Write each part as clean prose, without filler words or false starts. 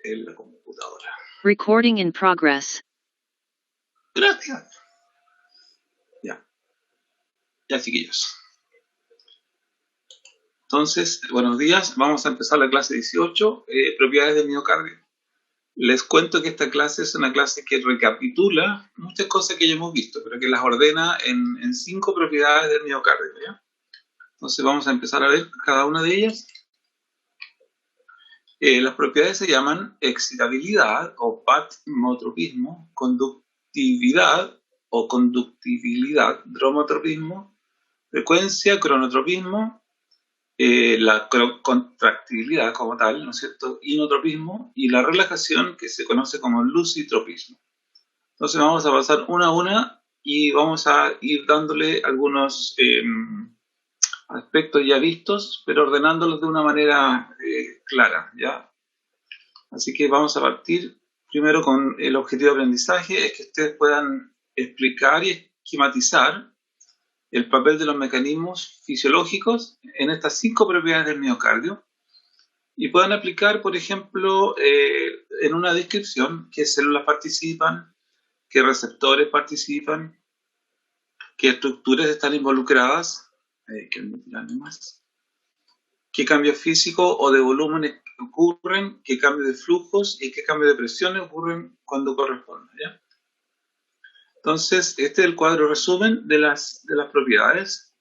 en la computadora. Recording in progress. Gracias. Ya, chiquillos. Entonces, buenos días. Vamos a empezar la clase 18, propiedades del miocardio. Les cuento que esta clase es una clase que recapitula muchas cosas que ya hemos visto, pero que las ordena en 5 propiedades del miocardio, ¿ya? Entonces vamos a empezar a ver cada una de ellas. Las propiedades se llaman excitabilidad o patmotropismo, conductividad o conductibilidad, dromotropismo, frecuencia, cronotropismo, la contractibilidad como tal, ¿no es cierto?, inotropismo, y la relajación que se conoce como lucitropismo. Entonces vamos a pasar una a una y vamos a ir dándole algunos aspectos ya vistos, pero ordenándolos de una manera clara, ¿ya? Así que vamos a partir primero con el objetivo de aprendizaje, es que ustedes puedan explicar y esquematizar el papel de los mecanismos fisiológicos en estas 5 propiedades del miocardio y puedan aplicar, por ejemplo, en una descripción qué células participan, qué receptores participan, qué estructuras están involucradas, qué cambios físicos o de volumen ocurren, qué cambios de flujos y qué cambios de presiones ocurren cuando corresponde, ¿ya? Entonces, este es el cuadro resumen de las propiedades.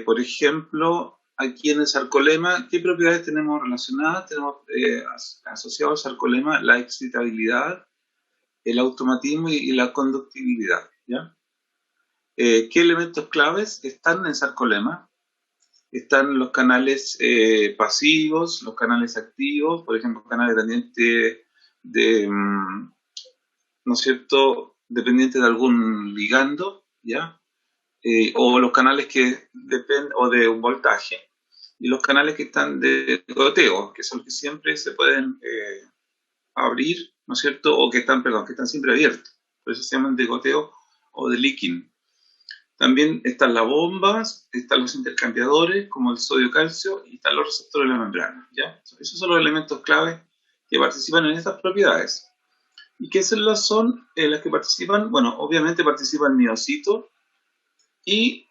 Por ejemplo, aquí en el sarcolema, ¿qué propiedades tenemos relacionadas? Tenemos asociado al sarcolema la excitabilidad, el automatismo y la conductibilidad, ¿ya? ¿Qué elementos claves están en el sarcolema? Están los canales pasivos, los canales activos, por ejemplo, canal dependiente de, ¿no es cierto?, dependiente de algún ligando, ¿ya? O los canales que dependen, o de un voltaje, y los canales que están de goteo, que son los que siempre se pueden abrir, ¿no es cierto?, o que están siempre abiertos, por eso se llaman de goteo o de leaking. También están las bombas, están los intercambiadores, como el sodio-calcio, y están los receptores de la membrana, ¿ya? Esos son los elementos clave que participan en estas propiedades. ¿Y qué células son las que participan? Bueno, obviamente participa el miocito y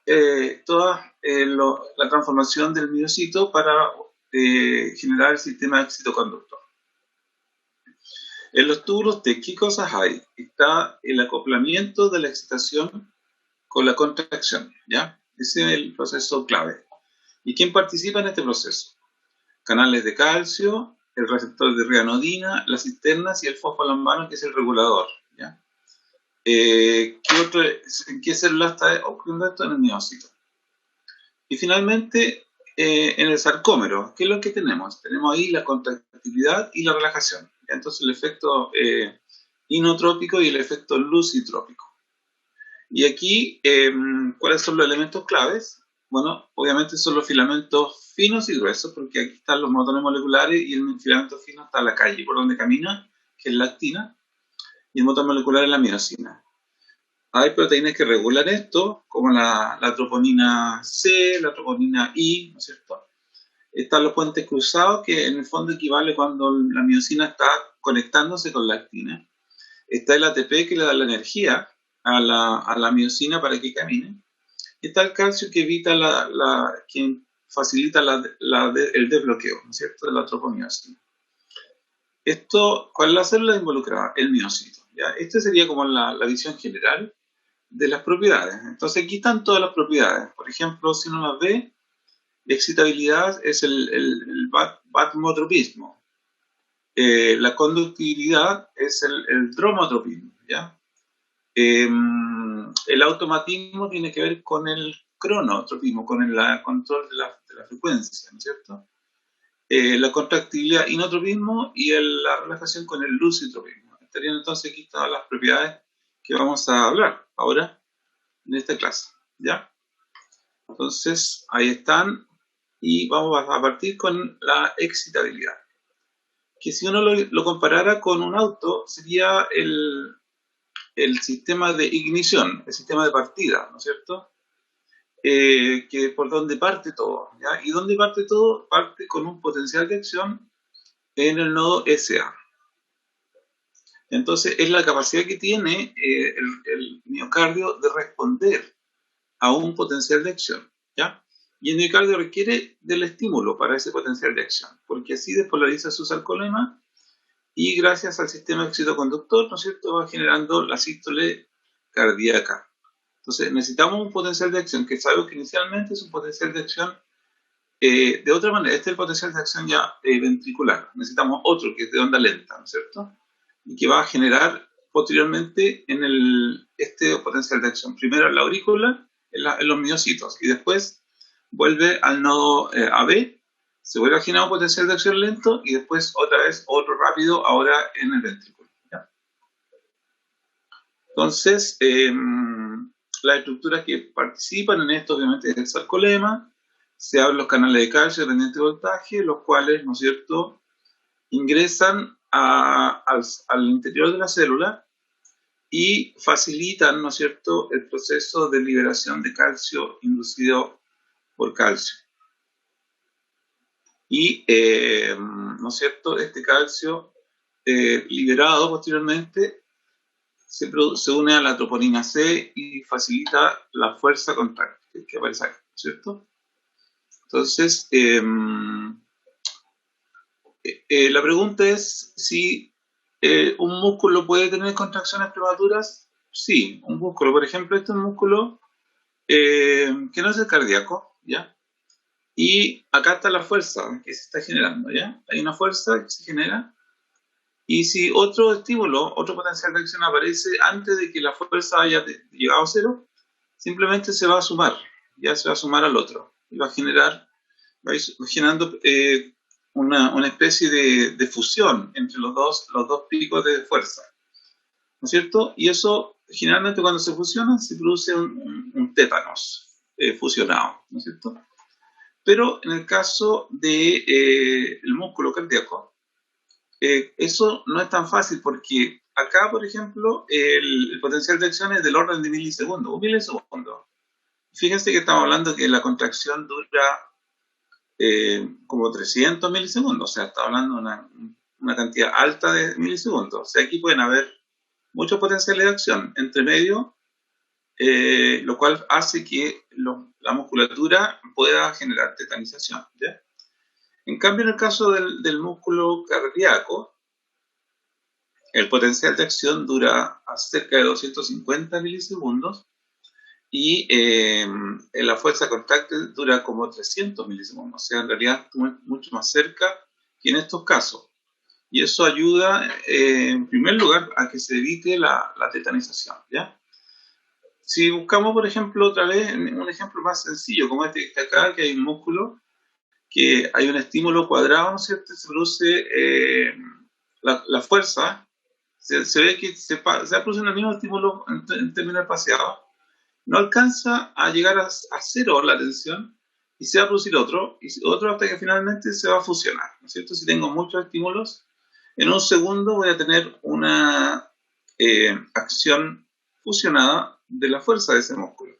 toda la transformación del miocito para generar el sistema excitoconductor. En los túbulos T, ¿qué cosas hay? Está el acoplamiento de la excitación con la contracción, ¿ya? Ese es el proceso clave. ¿Y quién participa en este proceso? Canales de calcio, el receptor de rianodina, las cisternas y el fosfolambano, que es el regulador, ¿ya? ¿En qué célula está ocurriendo esto? En el miocito. Y finalmente, en el sarcómero, ¿qué es lo que tenemos? Tenemos ahí la contractilidad y la relajación, ¿ya? Entonces el efecto inotrópico y el efecto lucitrópico. Y aquí, ¿cuáles son los elementos claves? Bueno, obviamente son los filamentos finos y gruesos, porque aquí están los monotones moleculares y el filamento fino está en la calle por donde camina, que es la actina, y el motor molecular es la miosina. Hay proteínas que regulan esto, como la troponina C, la troponina I, ¿no es cierto? Están los puentes cruzados, que en el fondo equivale cuando la miosina está conectándose con la actina. Está el ATP que le da la energía a la miosina para que camine. Y está el calcio que evita que facilita el desbloqueo, ¿no es cierto?, de la troponiosina. ¿Cuál es la célula involucrada? El miocito, ¿ya? Esta sería como la visión general de las propiedades. Entonces aquí están todas las propiedades. Por ejemplo, si uno las ve, excitabilidad es el patmotropismo. La conductibilidad es el dromotropismo, ¿ya? El automatismo tiene que ver con el cronotropismo, con el control de la frecuencia, ¿no es cierto? La contractibilidad, inotropismo, y la relajación con el lucitropismo. Estarían entonces aquí todas las propiedades que vamos a hablar ahora en esta clase, ¿ya? Entonces, ahí están, y vamos a partir con la excitabilidad. Que si uno lo comparara con un auto, sería el sistema de ignición, el sistema de partida, ¿no es cierto? Que por donde parte todo, ¿ya? ¿Y dónde parte todo? Parte con un potencial de acción en el nodo SA. Entonces, es la capacidad que tiene el miocardio de responder a un potencial de acción, ¿ya? Y el miocardio requiere del estímulo para ese potencial de acción, porque así despolariza su sarcolema y gracias al sistema excitoconductor, ¿no es cierto?, va generando la sístole cardíaca. Entonces, necesitamos un potencial de acción, que sabemos que inicialmente es un potencial de acción de otra manera. Este es el potencial de acción ya ventricular. Necesitamos otro que es de onda lenta, ¿no es cierto?, y que va a generar posteriormente en este potencial de acción. Primero en la aurícula, en los miocitos, y después vuelve al nodo AB, se vuelve a generar un potencial de acción lento, y después otra vez otro rápido, ahora en el ventrículo, ¿ya? Entonces, las estructuras que participan en esto, obviamente, es el sarcolema, se abren los canales de calcio dependiente de voltaje, los cuales, ¿no es cierto?, ingresan al interior de la célula y facilitan, ¿no es cierto?, el proceso de liberación de calcio inducido por calcio. Y, ¿no es cierto?, este calcio liberado posteriormente se une a la troponina C y facilita la fuerza contráctil que aparece acá, ¿cierto? Entonces, la pregunta es si un músculo puede tener contracciones prematuras. Sí, un músculo, por ejemplo, este es un músculo que no es el cardíaco, ¿ya? Y acá está la fuerza que se está generando, ¿ya? Hay una fuerza que se genera, y si otro estímulo, otro potencial de acción aparece antes de que la fuerza haya llegado a cero, simplemente se va a sumar, ya se va a sumar al otro, y va a generar, va generando una especie de fusión entre los dos picos de fuerza, ¿no es cierto? Y eso, generalmente cuando se fusionan, se produce un tétanos fusionado, ¿no es cierto? Pero en el caso del músculo cardíaco, eso no es tan fácil, porque acá, por ejemplo, el potencial de acción es del orden de milisegundos, un milisegundo. Fíjense que estamos hablando que la contracción dura como 300 milisegundos, o sea, está hablando de una cantidad alta de milisegundos. O sea, aquí pueden haber muchos potenciales de acción entre medio, lo cual hace que la musculatura pueda generar tetanización, ¿ya? En cambio, en el caso del músculo cardíaco, el potencial de acción dura a cerca de 250 milisegundos y la fuerza contráctil dura como 300 milisegundos. O sea, en realidad mucho más cerca que en estos casos. Y eso ayuda, en primer lugar, a que se evite la tetanización, ¿ya? Si buscamos, por ejemplo, otra vez un ejemplo más sencillo, como este que está acá, que hay un músculo, que hay un estímulo cuadrado, ¿no es cierto? Se produce la fuerza, se ve que se produce el mismo estímulo en términos espaciados, no alcanza a llegar a cero la tensión, y se va a producir otro hasta que finalmente se va a fusionar, ¿no es cierto? Si tengo muchos estímulos, en un segundo voy a tener una acción fusionada de la fuerza de ese músculo.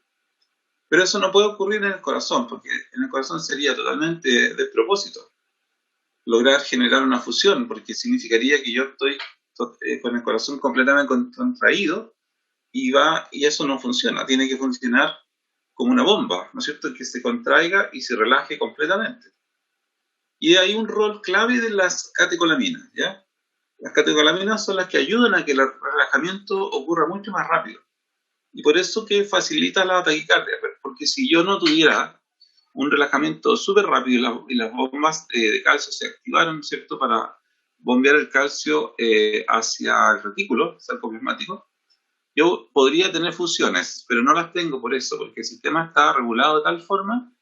Pero eso no puede ocurrir en el corazón, porque en el corazón sería totalmente despropósito lograr generar una fusión, porque significaría que yo estoy con el corazón completamente contraído, y eso no funciona. Tiene que funcionar como una bomba, ¿no es cierto?, que se contraiga y se relaje completamente. Y hay un rol clave de las catecolaminas, ¿ya? Las catecolaminas son las que ayudan a que el relajamiento ocurra mucho más rápido. Y por eso que facilita la taquicardia, porque si yo no tuviera un relajamiento súper rápido y las bombas de calcio se activaron, ¿cierto?, para bombear el calcio hacia el retículo sarcoplasmático, yo podría tener fusiones, pero no las tengo por eso, porque el sistema está regulado de tal forma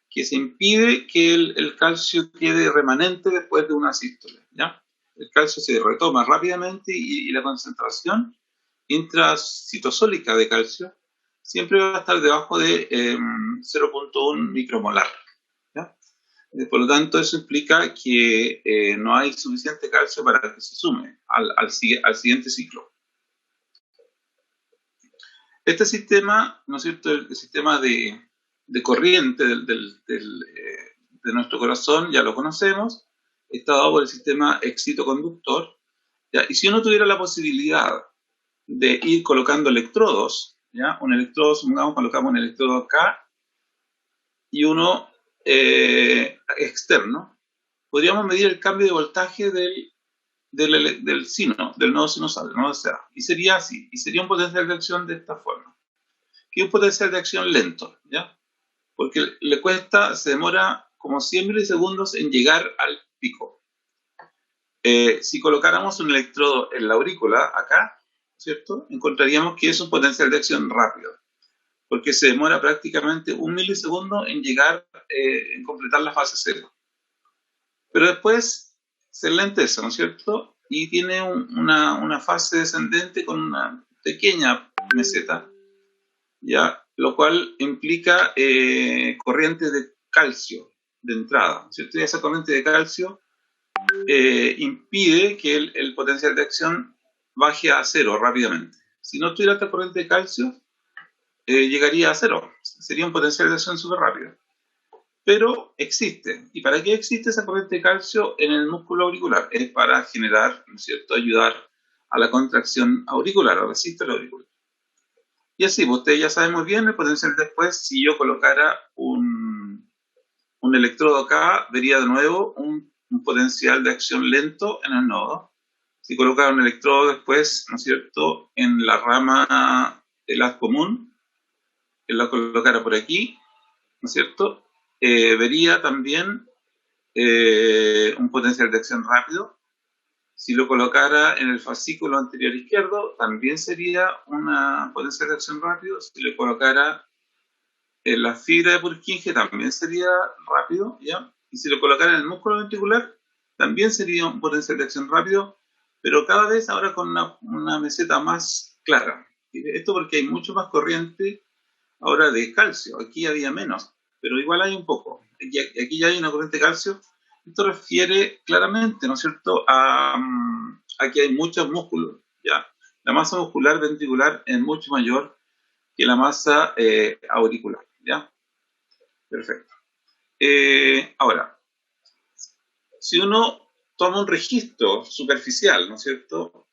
que se impide que el calcio quede remanente después de una sístole, ¿ya? El calcio se retoma rápidamente, y la concentración intracitosólica de calcio siempre va a estar debajo de 0.1 micromolar, ¿ya? Por lo tanto, eso implica que no hay suficiente calcio para que se sume al siguiente ciclo. Este sistema, ¿no es cierto?, el sistema de corriente de nuestro corazón, ya lo conocemos, está dado por el sistema excitoconductor, ¿ya? Y si uno tuviera la posibilidad de ir colocando electrodos, ¿ya? Un electrodo, supongamos, colocamos un electrodo acá y uno externo, podríamos medir el cambio de voltaje del sino, del nodo sinusal, del nodo CA. Y sería así, y sería un potencial de acción de esta forma. Que es un potencial de acción lento, ¿ya? Porque le cuesta, se demora como 100 milisegundos en llegar al pico. Si colocáramos un electrodo en la aurícula, acá, ¿cierto? Encontraríamos que es un potencial de acción rápido, porque se demora prácticamente 1 milisegundo en llegar, en completar la fase cero. Pero después se lentece, ¿no es cierto? Y tiene una fase descendente con una pequeña meseta, ¿ya? Lo cual implica corriente de calcio de entrada, ¿no es cierto? Y esa corriente de calcio impide que el potencial de acción baje a cero rápidamente. Si no tuviera esta corriente de calcio, llegaría a cero. Sería un potencial de acción súper rápido. Pero existe. ¿Y para qué existe esa corriente de calcio en el músculo auricular? Es para generar, ¿no es cierto?, ayudar a la contracción auricular, al resistor auricular. Y así, pues, ustedes ya saben muy bien el potencial después. Si yo colocara un electrodo acá, vería de nuevo un potencial de acción lento en el nodo. Si colocara un electrodo después, ¿no es cierto?, en la rama del haz común, que la colocara por aquí, ¿no es cierto?, vería también un potencial de acción rápido. Si lo colocara en el fascículo anterior izquierdo, también sería un potencial de acción rápido. Si lo colocara en la fibra de Purkinje, también sería rápido, ¿ya? Y si lo colocara en el músculo ventricular, también sería un potencial de acción rápido, pero cada vez ahora con una meseta más clara. Esto porque hay mucho más corriente ahora de calcio. Aquí había menos, pero igual hay un poco. Aquí ya hay una corriente de calcio. Esto refiere claramente, ¿no es cierto?, a que hay muchos músculos, ¿ya? La masa muscular ventricular es mucho mayor que la masa auricular, ¿ya? Perfecto. Ahora, si uno toma un registro superficial, ¿no es cierto?,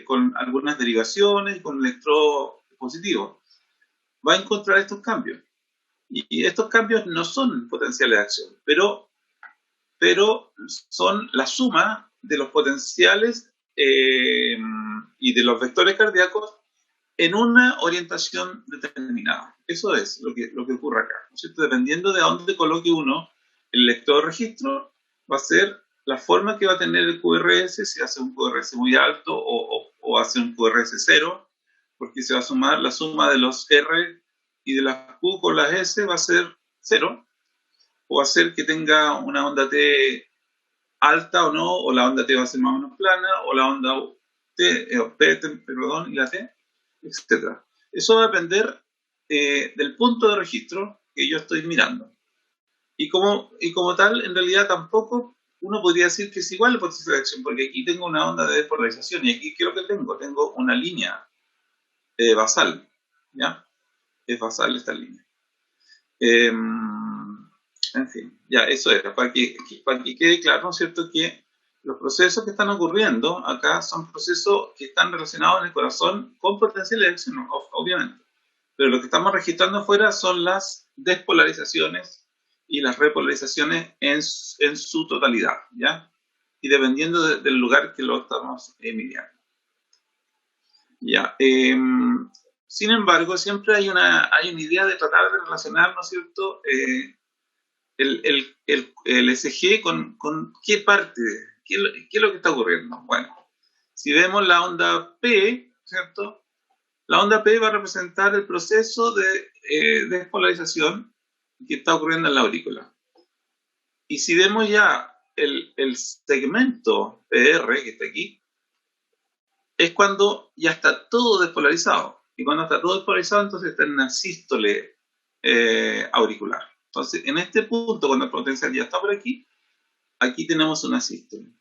con algunas derivaciones y con electrodo positivo, va a encontrar estos cambios. Y estos cambios no son potenciales de acción, pero son la suma de los potenciales y de los vectores cardíacos en una orientación determinada. Eso es lo que ocurre acá, ¿no es cierto? Dependiendo de a dónde coloque uno el lector de registro, va a ser la forma que va a tener el QRS, si hace un QRS muy alto o hace un QRS cero, porque se va a sumar la suma de los R y de las Q con las S va a ser cero, o va a ser que tenga una onda T alta o no, o la onda T va a ser más o menos plana, o la onda P, perdón, y la T, etc. Eso va a depender del punto de registro que yo estoy mirando. Y como tal, en realidad tampoco uno podría decir que es igual el potencial de acción, porque aquí tengo una onda de despolarización y aquí, ¿qué es lo que tengo? Tengo una línea basal, ¿ya? Es basal esta línea. En fin, ya, eso era, para que quede claro, ¿no es cierto?, que los procesos que están ocurriendo acá son procesos que están relacionados en el corazón con potenciales de acción, obviamente. Pero lo que estamos registrando afuera son las despolarizaciones y las repolarizaciones en su totalidad, ¿ya? Y dependiendo del lugar que lo estamos midiendo. Ya. Sin embargo, siempre hay una idea de tratar de relacionar, ¿no es cierto?, el ECG con qué parte, qué es lo que está ocurriendo. Bueno, si vemos la onda P, ¿cierto?, la onda P va a representar el proceso de despolarización que está ocurriendo en la aurícula. Y si vemos ya el segmento PR que está aquí, es cuando ya está todo despolarizado. Y cuando está todo despolarizado, entonces está en una sístole auricular. Entonces, en este punto, cuando el potencial ya está por aquí tenemos una sístole.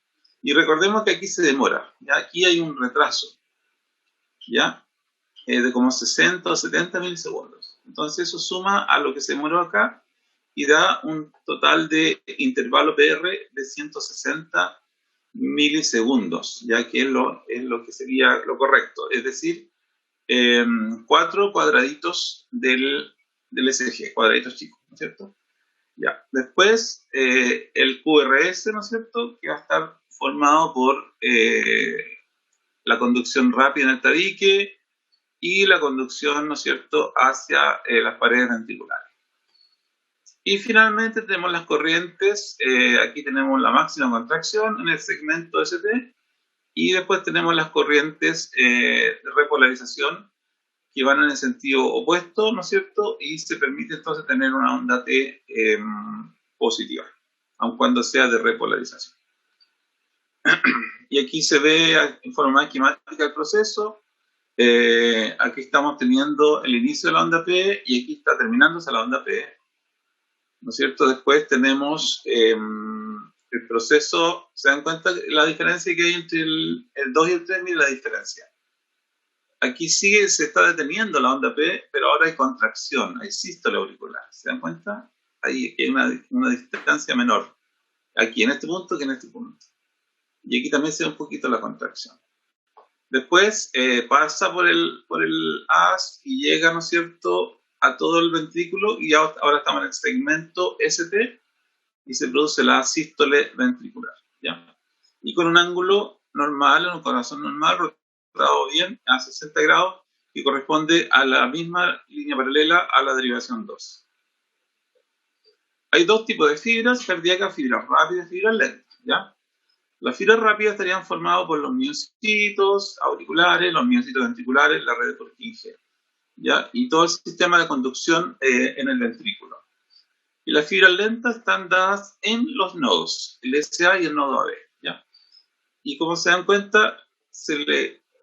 Y recordemos que aquí se demora, ¿ya? Aquí hay un retraso, ¿ya? De como 60 o 70 milisegundos. Entonces, eso suma a lo que se demoró acá y da un total de intervalo PR de 160 milisegundos, ya que es lo que sería lo correcto, es decir, 4 cuadraditos del SG, cuadraditos chicos, ¿no es cierto? Ya. Después, el QRS, ¿no es cierto?, que va a estar formado por la conducción rápida en el tabique y la conducción, ¿no es cierto?, hacia las paredes ventriculares. Y finalmente tenemos las corrientes, aquí tenemos la máxima contracción en el segmento ST, y después tenemos las corrientes de repolarización que van en el sentido opuesto, ¿no es cierto? Y se permite entonces tener una onda T positiva, aun cuando sea de repolarización. Y aquí se ve en forma más esquemática el proceso. Aquí estamos teniendo el inicio de la onda P y aquí está terminándose la onda P, ¿no es cierto? Después tenemos el proceso. ¿Se dan cuenta la diferencia que hay entre el 2 y el 3? Mira la diferencia. Aquí se está deteniendo la onda P, pero ahora hay contracción, hay sístole auricular. ¿Se dan cuenta? Hay una distancia menor aquí en este punto que en este punto. Y aquí también se ve un poquito la contracción. Después pasa por el AS y llega, ¿no es cierto?, a todo el ventrículo, y ahora estamos en el segmento ST y se produce la sístole ventricular, ¿ya? Y con un ángulo normal, en un corazón normal, rotado bien a 60 grados, que corresponde a la misma línea paralela a la derivación 2. Hay dos tipos de fibras cardíacas: fibras rápidas y fibras lentas, ¿ya? Las fibras rápidas estarían formadas por los miocitos auriculares, los miocitos ventriculares, la red de Purkinje, ¿ya? Y todo el sistema de conducción en el ventrículo. Y las fibras lentas están dadas en los nodos, el SA y el nodo AB, ¿ya? Y como se dan cuenta,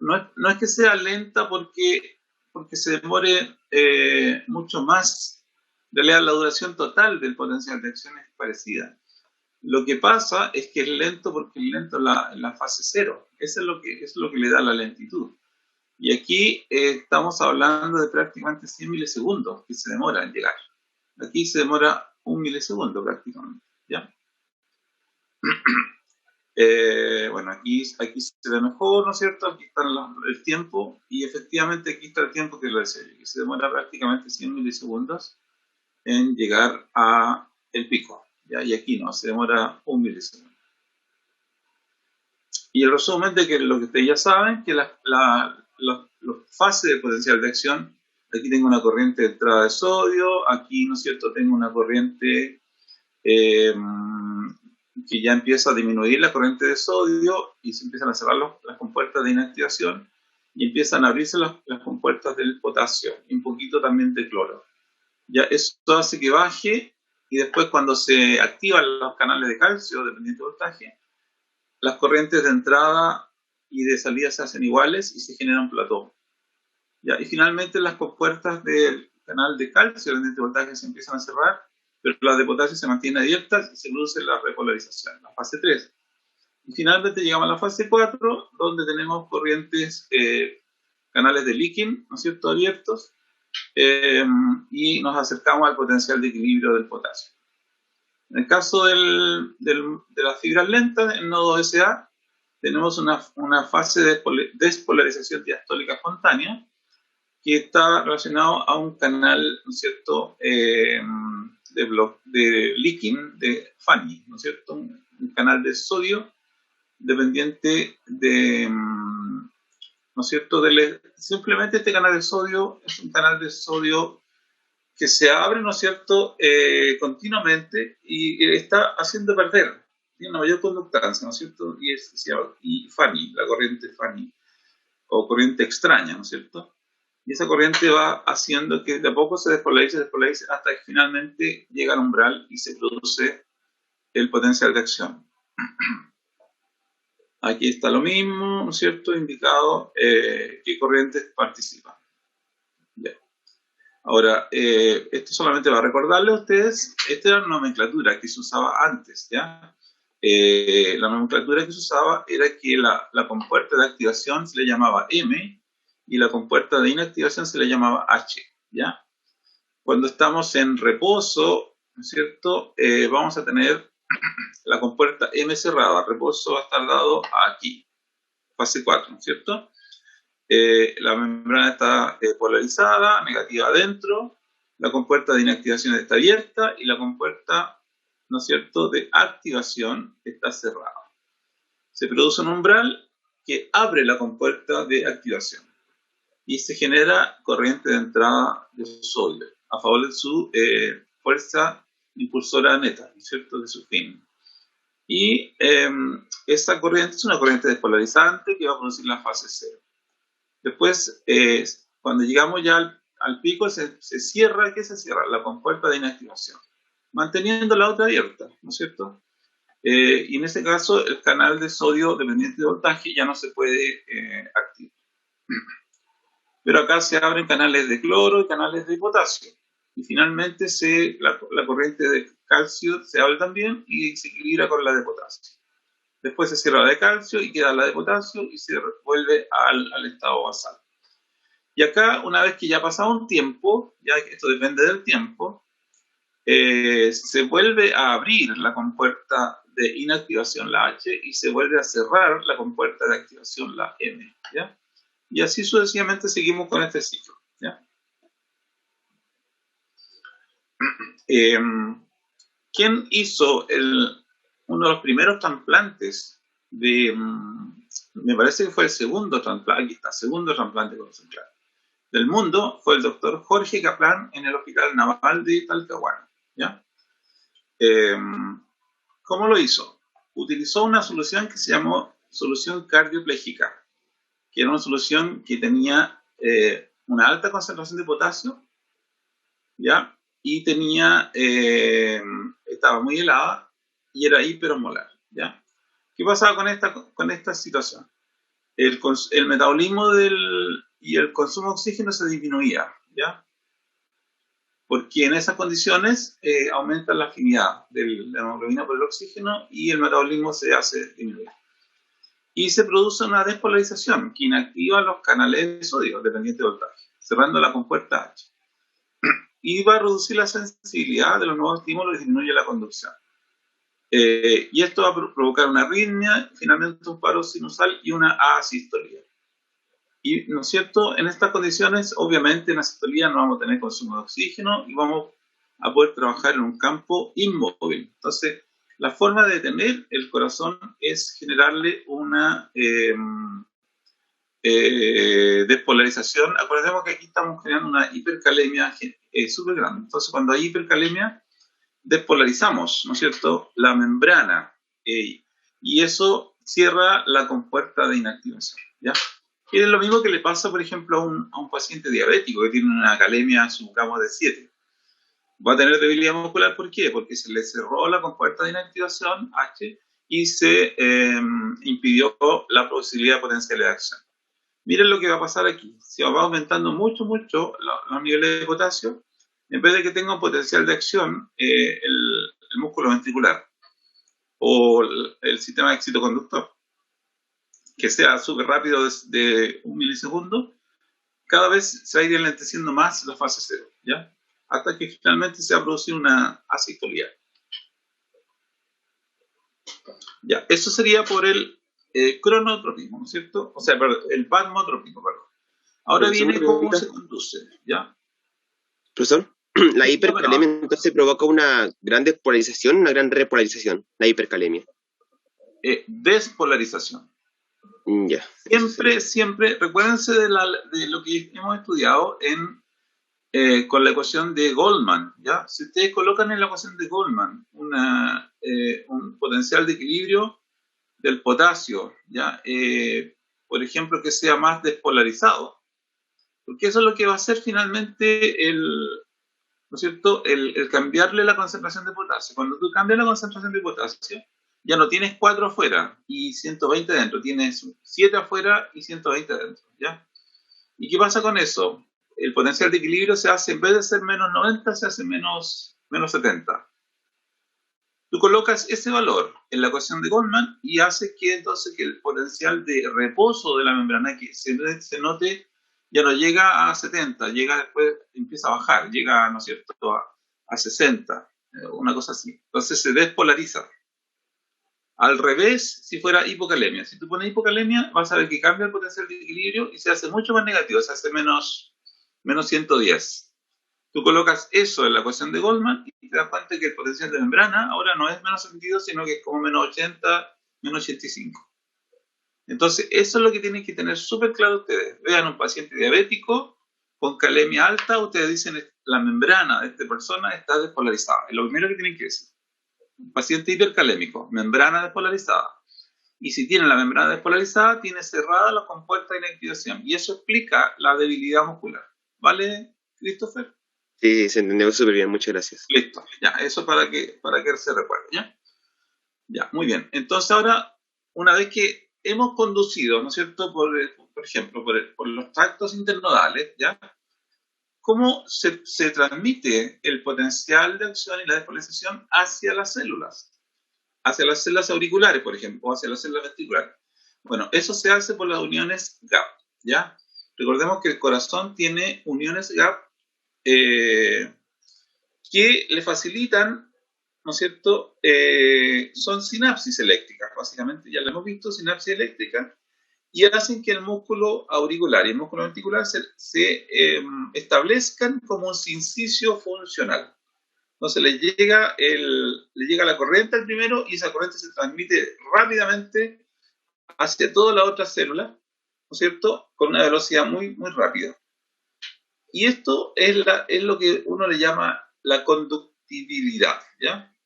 no es que sea lenta porque se demore mucho más. En realidad, la duración total del potencial de acción es parecida. Lo que pasa es que es lento porque es lento en la fase 0. Eso es lo que le da la lentitud. Y aquí estamos hablando de prácticamente 100 milisegundos que se demora en llegar. Aquí se demora 1 milisegundo prácticamente, ¿ya? Bueno, aquí se ve mejor, ¿no es cierto? Aquí está el tiempo, y efectivamente aquí está el tiempo que lo deseo, que se demora prácticamente 100 milisegundos en llegar a el pico, ¿ya? Y aquí no, se demora 1 milisegundo. Y el resumen de que lo que ustedes ya saben, que las fases de potencial de acción, aquí tengo una corriente de entrada de sodio, aquí, ¿no es cierto?, tengo una corriente que ya empieza a disminuir la corriente de sodio y se empiezan a cerrar las compuertas de inactivación y empiezan a abrirse las compuertas del potasio y un poquito también de cloro. Ya esto hace que baje, y después cuando se activan los canales de calcio, dependiendo del voltaje, las corrientes de entrada y de salida se hacen iguales y se genera un plató. Ya, y finalmente las compuertas del canal de calcio, dependiendo del voltaje, se empiezan a cerrar, pero las de potasio se mantienen abiertas y se produce la repolarización, la fase 3. Y finalmente llegamos a la fase 4, donde tenemos corrientes, canales de leaking, ¿no es cierto?, abiertos, y nos acercamos al potencial de equilibrio del potasio. En el caso de las fibras lentas, en nodo SA, tenemos una fase de despolarización diastólica espontánea que está relacionado a un canal, ¿no es cierto?, de leaking de Fanny, ¿no es cierto?, un canal de sodio dependiente de, ¿no es cierto?, simplemente este canal de sodio es un canal de sodio que se abre, ¿no es cierto?, continuamente, y está haciendo perder, tiene una mayor conductancia, ¿no es cierto?, y Fanny, la corriente Fanny, o corriente extraña, ¿no es cierto?, y esa corriente va haciendo que de a poco se despolarice hasta que finalmente llega al umbral y se produce el potencial de acción. Aquí está lo mismo, ¿no es cierto?, indicado qué corrientes participan. Ya. Ahora, esto solamente va a recordarle a ustedes, esta era la nomenclatura que se usaba antes, ¿ya? La nomenclatura que se usaba era que la compuerta de activación se le llamaba M y la compuerta de inactivación se le llamaba H, ¿ya? Cuando estamos en reposo, ¿no es cierto? Vamos a tener la compuerta M cerrada, reposo va a estar dado aquí, fase 4, ¿no es cierto? La membrana está polarizada, negativa adentro, la compuerta de inactivación está abierta y la compuerta, ¿no es cierto?, de activación está cerrada. Se produce un umbral que abre la compuerta de activación y se genera corriente de entrada de sodio a favor de su fuerza impulsora neta, ¿no es cierto?, de su fin. Y esta corriente es una corriente despolarizante que va a producir la fase 0. Después, cuando llegamos ya al pico, se cierra, ¿qué se cierra? La compuerta de inactivación, manteniendo la otra abierta, ¿no es cierto? Y en este caso, el canal de sodio dependiente de voltaje ya no se puede activar. Pero acá se abren canales de cloro y canales de potasio. Y finalmente la corriente de calcio se abre también y se equilibra con la de potasio. Después se cierra la de calcio y queda la de potasio y se vuelve al estado basal. Y acá, una vez que ya ha pasado un tiempo, ya esto depende del tiempo, se vuelve a abrir la compuerta de inactivación, la H, y se vuelve a cerrar la compuerta de activación, la M, ¿ya? Y así sucesivamente seguimos con este ciclo, ¿ya? ¿Quién hizo uno de los primeros trasplantes me parece que fue el segundo trasplante, aquí está, segundo trasplante concentral del mundo, fue el doctor Jorge Kaplan en el Hospital Naval de Talcahuano, ¿ya? ¿Cómo lo hizo? Utilizó una solución que se llamó solución cardioplégica, que era una solución que tenía una alta concentración de potasio, ¿ya? Y estaba muy helada y era hiperosmolar, ¿ya? ¿Qué pasaba con esta situación? El metabolismo y el consumo de oxígeno se disminuía, ¿ya? Porque en esas condiciones aumenta la afinidad de la hemoglobina por el oxígeno y el metabolismo se hace disminuir. Y se produce una despolarización que inactiva los canales de sodio dependiente de voltaje, cerrando la compuerta H. Y va a reducir la sensibilidad de los nuevos estímulos y disminuye la conducción. Y esto va a provocar una arritmia, finalmente un paro sinusal y una asistolía. Y, ¿no es cierto?, en estas condiciones, obviamente, en asistolía no vamos a tener consumo de oxígeno y vamos a poder trabajar en un campo inmóvil. Entonces, la forma de detener el corazón es generarle una despolarización. Acordemos que aquí estamos generando una hipercalemia súper grande. Entonces, cuando hay hipercalemia, despolarizamos, ¿no es cierto?, la membrana y eso cierra la compuerta de inactivación, ¿ya? Y es lo mismo que le pasa, por ejemplo, a un paciente diabético que tiene una calemia, supongamos, de 7. Va a tener debilidad muscular, ¿por qué? Porque se le cerró la compuerta de inactivación, H, y se impidió la posibilidad de potencial de acción. Miren lo que va a pasar aquí. Si va aumentando mucho los niveles de potasio, en vez de que tenga un potencial de acción, el músculo ventricular o el sistema excitoconductor, que sea súper rápido de 1 milisegundo, cada vez se va a ir enlenteciendo más la fase 0, ¿ya? Hasta que finalmente se va a producir una asistolía. Ya, eso sería por el cronotropismo, ¿no es cierto? O sea, perdón, el pasmotropismo, perdón. Ahora viene cómo se conduce, ¿ya? Profesor, la hipercalemia entonces provoca una gran despolarización, una gran repolarización, la hipercalemia. Despolarización. Ya. Siempre, recuérdense de lo que hemos estudiado con la ecuación de Goldman, ¿ya? Si ustedes colocan en la ecuación de Goldman un potencial de equilibrio del potasio, ¿ya? Por ejemplo, que sea más despolarizado, porque eso es lo que va a hacer finalmente ¿no es cierto?, el cambiarle la concentración de potasio. Cuando tú cambias la concentración de potasio, ya no tienes 4 afuera y 120 adentro, tienes 7 afuera y 120 adentro, ¿ya? ¿Y qué pasa con eso? El potencial de equilibrio se hace, en vez de ser menos 90, se hace menos 70. Tú colocas ese valor en la ecuación de Goldman y haces que entonces que el potencial de reposo de la membrana que se note ya no llega a 70, llega después, empieza a bajar, llega, ¿no es cierto?, a 60. una cosa así. Entonces se despolariza. Al revés, si fuera hipocalemia. Si tú pones hipocalemia, vas a ver que cambia el potencial de equilibrio y se hace mucho más negativo, se hace menos 110. Tú colocas eso en la ecuación de Goldman y te das cuenta que el potencial de membrana ahora no es menos 72, sino que es como menos 80, menos 85. Entonces, eso es lo que tienen que tener súper claro ustedes. Vean un paciente diabético con calemia alta, ustedes dicen la membrana de esta persona está despolarizada. Es lo primero que tienen que decir. Un paciente hipercalémico, membrana despolarizada. Y si tiene la membrana despolarizada, tiene cerrada la compuerta de inactivación. Y eso explica la debilidad muscular. ¿Vale, Christopher? Sí, se entendió súper bien, muchas gracias. Listo, ya, eso para que se recuerde, ¿ya? Ya, muy bien. Entonces ahora, una vez que hemos conducido, ¿no es cierto?, por ejemplo, por los tractos internodales, ¿ya? ¿Cómo se transmite el potencial de acción y la despolarización hacia las células? Hacia las células auriculares, por ejemplo, o hacia las células ventriculares. Bueno, eso se hace por las uniones GAP, ¿ya? Recordemos que el corazón tiene uniones GAP que le facilitan, ¿no es cierto? Son sinapsis eléctricas, básicamente, ya lo hemos visto, sinapsis eléctricas, y hacen que el músculo auricular y el músculo ventricular se establezcan como un sincicio funcional. Entonces le llega la corriente al primero y esa corriente se transmite rápidamente hacia toda la otra célula, ¿no es cierto?, con una velocidad muy, muy rápida. Y esto es lo que uno le llama la conductibilidad, ¿ya?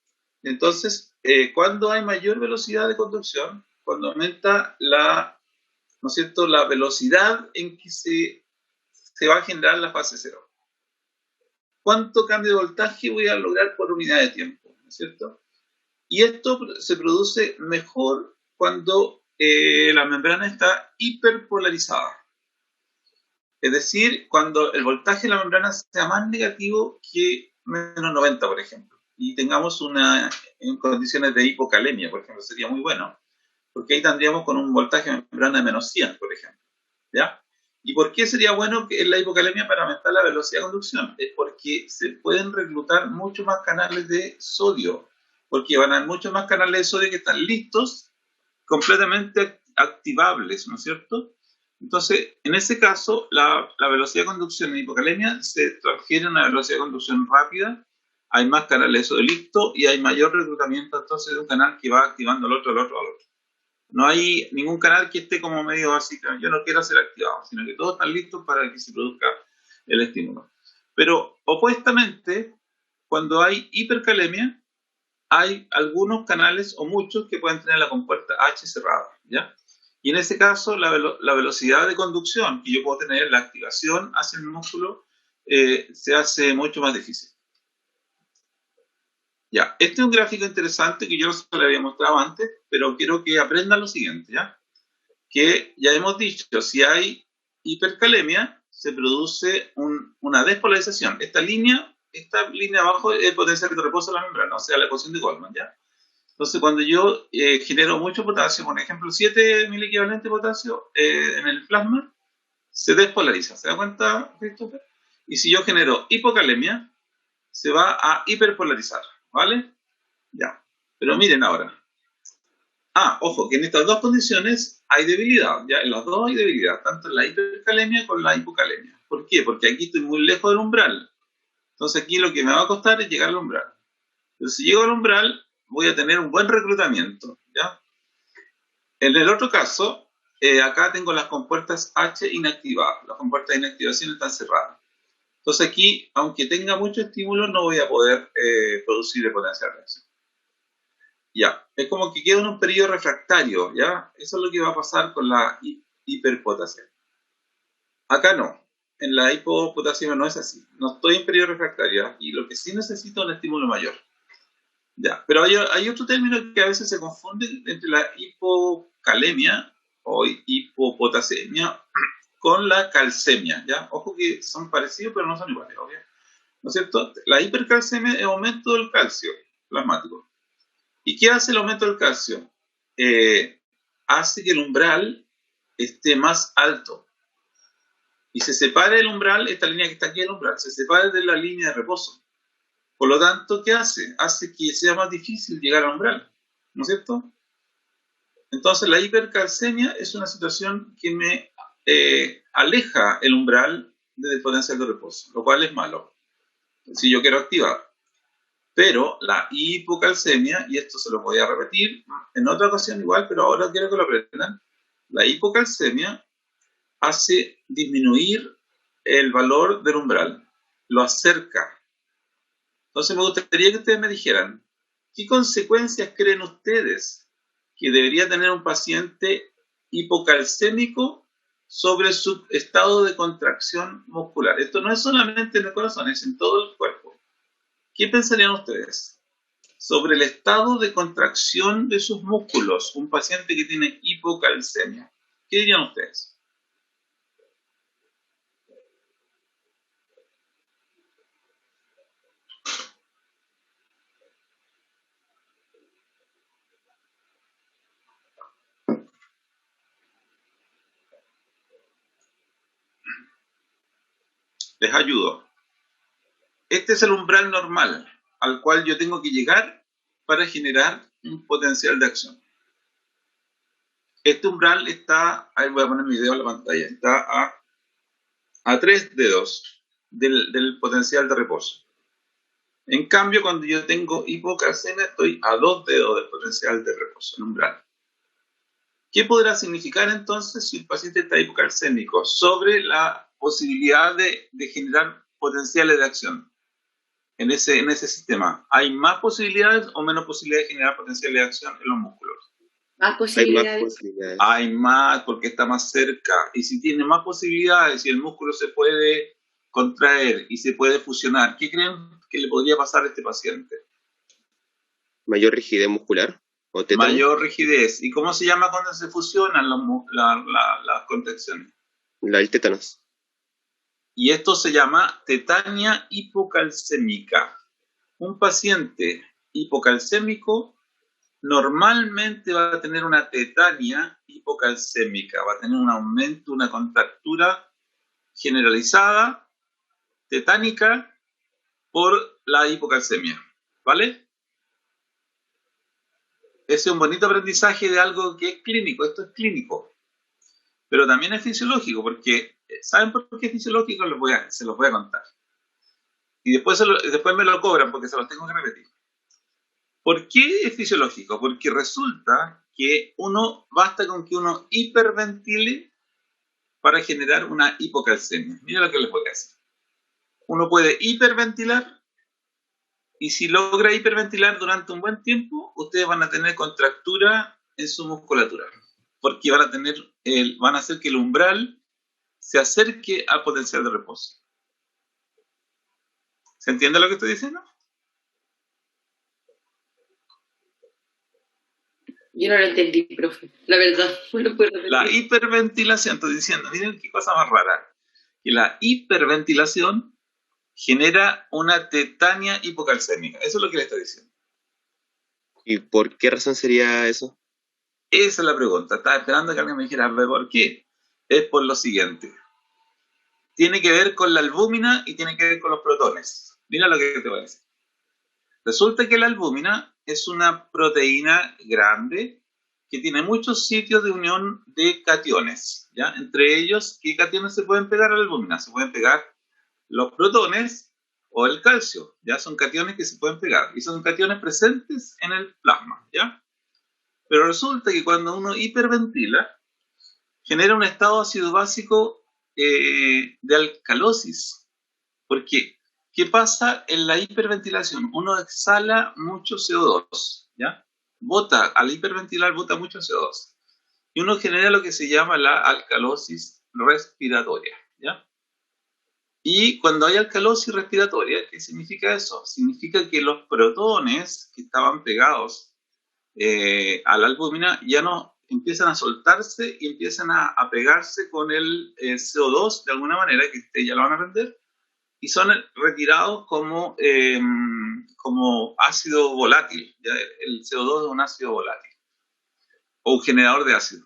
Entonces, cuando hay mayor velocidad de conducción, cuando aumenta ¿no es cierto?, la velocidad en que se va a generar la fase cero. ¿Cuánto cambio de voltaje voy a lograr por unidad de tiempo? ¿No es cierto? Y esto se produce mejor cuando la membrana está hiperpolarizada. Es decir, cuando el voltaje de la membrana sea más negativo que menos 90, por ejemplo, y tengamos en condiciones de hipocalemia, por ejemplo, sería muy bueno, porque ahí tendríamos con un voltaje de membrana de menos 100, por ejemplo, ¿ya? ¿Y por qué sería bueno que en la hipocalemia para aumentar la velocidad de conducción? Es porque se pueden reclutar muchos más canales de sodio, porque van a haber muchos más canales de sodio que están listos, completamente activables, ¿no es cierto? Entonces, en ese caso, la velocidad de conducción en hipocalemia se transfiere a una velocidad de conducción rápida, hay más canales de sodio listos y hay mayor reclutamiento entonces de un canal que va activando al otro. No hay ningún canal que esté como medio básico, yo no quiero ser activado, sino que todos están listos para que se produzca el estímulo. Pero opuestamente, cuando hay hipercalemia, hay algunos canales o muchos que pueden tener la compuerta H cerrada, ¿ya? Y en ese caso, la velocidad de conducción que yo puedo tener, la activación hacia el músculo, se hace mucho más difícil. Ya, este es un gráfico interesante que yo no se lo había mostrado antes, pero quiero que aprendan lo siguiente, ¿ya? Que ya hemos dicho, si hay hipercalemia, se produce una despolarización. Esta línea abajo es el potencial de reposo de la membrana, o sea, la ecuación de Goldman, ¿ya? Entonces, cuando yo genero mucho potasio, por ejemplo, 7 miliequivalentes de potasio en el plasma, se despolariza. ¿Se da cuenta, Christopher? Y si yo genero hipocalemia, se va a hiperpolarizar, ¿vale? Ya. Pero miren ahora. Ojo, que en estas dos condiciones hay debilidad, ¿ya? En las dos hay debilidad, tanto en la hipercalemia como en la hipocalemia. ¿Por qué? Porque aquí estoy muy lejos del umbral. Entonces aquí lo que me va a costar es llegar al umbral. Pero si llego al umbral, voy a tener un buen reclutamiento, ¿ya? En el otro caso, acá tengo las compuertas H inactivadas. Las compuertas de inactivación están cerradas. Entonces aquí, aunque tenga mucho estímulo, no voy a poder producir el potencial de reacción. Ya, es como que queda en un periodo refractario, ¿ya? Eso es lo que va a pasar con la hiperpotasia. Acá no. En la hipopotasia no es así. No estoy en periodo refractario y lo que sí necesito es un estímulo mayor. Ya, pero hay otro término que a veces se confunde entre la hipocalemia o hipopotasemia con la calcemia, ¿ya? Ojo que son parecidos, pero no son iguales, ¿ok? ¿No es cierto? La hipercalcemia es aumento del calcio plasmático. ¿Y qué hace el aumento del calcio? Hace que el umbral esté más alto. Y se separe el umbral, esta línea que está aquí, el umbral, se separe de la línea de reposo. Por lo tanto, ¿qué hace? Hace que sea más difícil llegar al umbral, ¿no es cierto? Entonces, la hipercalcemia es una situación que me aleja el umbral del potencial de reposo, lo cual es malo, si yo quiero activar. Pero la hipocalcemia, y esto se lo voy a repetir en otra ocasión igual, pero ahora quiero que lo aprendan, la hipocalcemia hace disminuir el valor del umbral, lo acerca. Entonces me gustaría que ustedes me dijeran, ¿qué consecuencias creen ustedes que debería tener un paciente hipocalcémico sobre su estado de contracción muscular? Esto no es solamente en el corazón, es en todo el cuerpo. ¿Qué pensarían ustedes sobre el estado de contracción de sus músculos, un paciente que tiene hipocalcemia? ¿Qué dirían ustedes? Les ayudo. Este es el umbral normal al cual yo tengo que llegar para generar un potencial de acción. Este umbral está, ahí voy a poner mi dedo en la pantalla, está a 3 dedos del potencial de reposo. En cambio, cuando yo tengo hipocalcemia, estoy a 2 dedos del potencial de reposo, el umbral. ¿Qué podrá significar entonces si el paciente está hipocalcémico sobre la posibilidad de generar potenciales de acción? En ese sistema, ¿hay más posibilidades o menos posibilidades de generar potencial de acción en los músculos? Más posibilidades. Hay más porque está más cerca. Y si tiene más posibilidades y el músculo se puede contraer y se puede fusionar, ¿qué creen que le podría pasar a este paciente? ¿Mayor rigidez muscular? ¿O tétano? Mayor rigidez. ¿Y cómo se llama cuando se fusionan las contracciones? El tétanos. Y esto se llama tetania hipocalcémica. Un paciente hipocalcémico normalmente va a tener una tetania hipocalcémica, va a tener un aumento, una contractura generalizada, tetánica, por la hipocalcemia. ¿Vale? Ese es un bonito aprendizaje de algo que es clínico. Esto es clínico. Pero también es fisiológico, porque ¿saben por qué es fisiológico? Se los voy a contar. Y después me lo cobran porque se los tengo que repetir. ¿Por qué es fisiológico? Porque resulta que basta con que uno hiperventile para generar una hipocalcemia. Mira lo que les voy a decir. Uno puede hiperventilar y si logra hiperventilar durante un buen tiempo, ustedes van a tener contractura en su musculatura. Porque van a hacer que el umbral se acerque al potencial de reposo. ¿Se entiende lo que estoy diciendo? Yo no lo entendí, profe. La verdad, no lo puedo repetir. La hiperventilación, estoy diciendo, miren qué cosa más rara. Que la hiperventilación genera una tetania hipocalcémica. Eso es lo que le estoy diciendo. ¿Y por qué razón sería eso? Esa es la pregunta. Estaba esperando que alguien me dijera por qué. Es por lo siguiente. Tiene que ver con la albúmina y tiene que ver con los protones. Mira lo que te voy a decir. Resulta que la albúmina es una proteína grande que tiene muchos sitios de unión de cationes, ¿ya? Entre ellos, ¿qué cationes se pueden pegar a la albúmina? Se pueden pegar los protones o el calcio, ¿ya? Son cationes que se pueden pegar y son cationes presentes en el plasma, ¿ya? Pero resulta que cuando uno hiperventila, genera un estado ácido básico de alcalosis. Porque, ¿qué pasa en la hiperventilación? Uno exhala mucho CO2, ¿ya? Al hiperventilar, bota mucho CO2. Y uno genera lo que se llama la alcalosis respiratoria, ¿ya? Y cuando hay alcalosis respiratoria, ¿qué significa eso? Significa que los protones que estaban pegados a la albúmina ya no empiezan a soltarse y empiezan a pegarse con el CO2 de alguna manera, que ustedes ya lo van a aprender, y son retirados como ácido volátil. ¿Ya? El CO2 es un ácido volátil o un generador de ácido.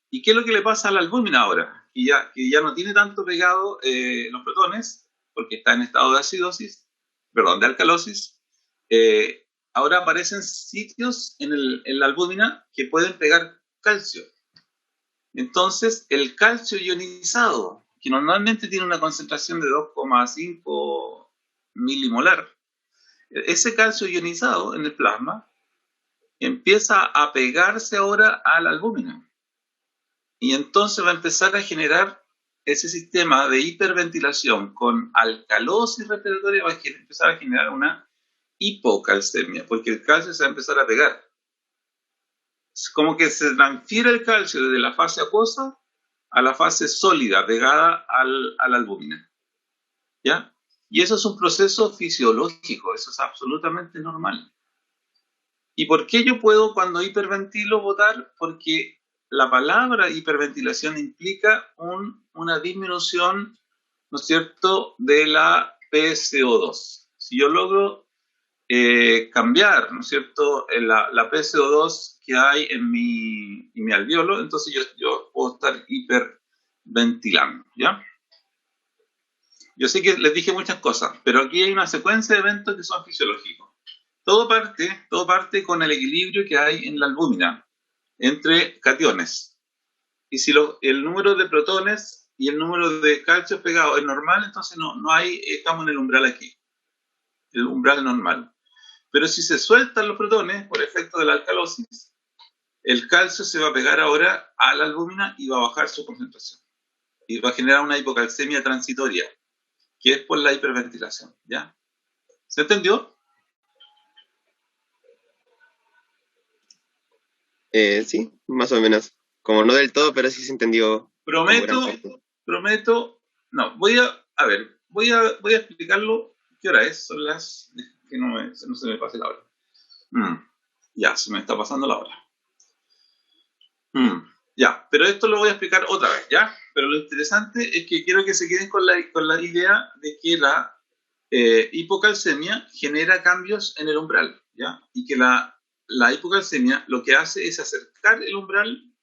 ¿Y qué es lo que le pasa a la albúmina ahora? Que ya no tiene tanto pegado los protones, porque está en estado de alcalosis, ahora aparecen sitios en la albúmina que pueden pegar calcio. Entonces, el calcio ionizado, que normalmente tiene una concentración de 2,5 milimolar, ese calcio ionizado en el plasma empieza a pegarse ahora a la albúmina. Y entonces va a empezar a generar ese sistema de hiperventilación con alcalosis respiratoria, va a empezar a generar una hipocalcemia, porque el calcio se va a empezar a pegar. Es como que se transfiere el calcio desde la fase acuosa a la fase sólida, pegada a la albúmina. ¿Ya? Y eso es un proceso fisiológico, eso es absolutamente normal. ¿Y por qué yo puedo, cuando hiperventilo, botar? Porque la palabra hiperventilación implica una disminución, ¿no es cierto?, de la PSO2. Si yo logro cambiar, ¿no es cierto?, la PSO2 que hay en mi alveolo, entonces yo puedo estar hiperventilando, ¿ya? Yo sé que les dije muchas cosas, pero aquí hay una secuencia de eventos que son fisiológicos. Todo parte con el equilibrio que hay en la albúmina entre cationes. Y si el número de protones y el número de calcio pegados es normal, entonces estamos en el umbral aquí, el umbral normal. Pero si se sueltan los protones por efecto de la alcalosis, el calcio se va a pegar ahora a la albúmina y va a bajar su concentración. Y va a generar una hipocalcemia transitoria, que es por la hiperventilación, ¿ya? ¿Se entendió? Sí, más o menos. Como no del todo, pero sí se entendió. Prometo, no, voy a explicarlo. ¿Qué hora es? Son las, que no se me pase la hora. Ya, se me está pasando la hora. Ya, pero esto lo voy a explicar otra vez, ¿ya? Pero lo interesante es que quiero que se queden con la idea de que la hipocalcemia genera cambios en el umbral, ¿ya? Y que la hipocalcemia lo que hace es acercar el umbral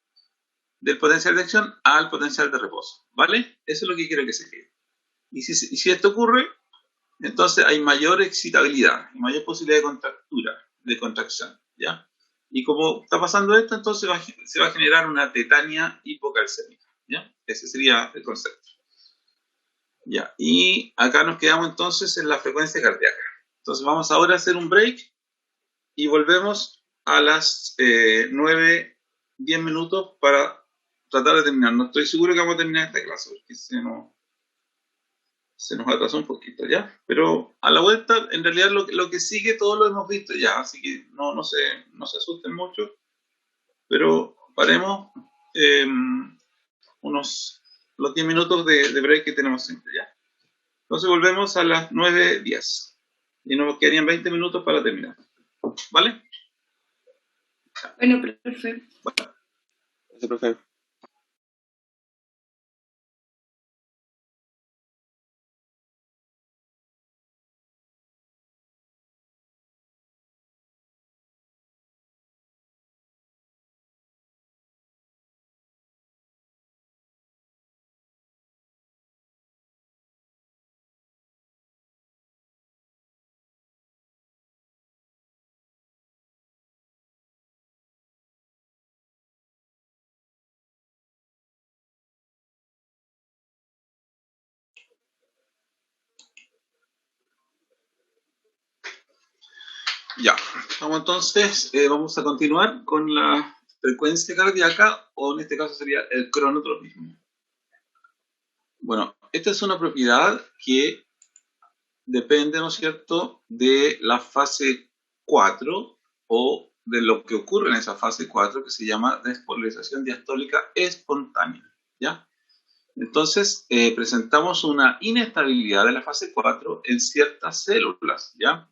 del potencial de acción al potencial de reposo, ¿vale? Eso es lo que quiero que se quede. Y si esto ocurre, entonces hay mayor excitabilidad, mayor posibilidad de contracción, ¿ya? Y como está pasando esto, entonces se va a generar una tetania hipocalcémica, ¿ya? Ese sería el concepto. Ya, y acá nos quedamos entonces en la frecuencia cardíaca. Entonces vamos ahora a hacer un break y volvemos a las 9, 10 minutos para tratar de terminar. No estoy seguro que vamos a terminar esta clase porque se nos atrasó un poquito, ¿ya? Pero a la vuelta, en realidad lo que sigue todo lo hemos visto ya, así que no se asusten mucho, pero paremos los 10 minutos de break que tenemos siempre, ¿ya? Entonces volvemos a las 9:10 y nos quedarían 20 minutos para terminar, ¿vale? Bueno, perfecto. Bueno. Gracias, profe. Ya, entonces vamos a continuar con la frecuencia cardíaca, o en este caso sería el cronotropismo. Bueno, esta es una propiedad que depende, ¿no es cierto?, de la fase 4 o de lo que ocurre en esa fase 4 que se llama despolarización diastólica espontánea, ¿ya? Entonces, presentamos una inestabilidad de la fase 4 en ciertas células, ¿ya?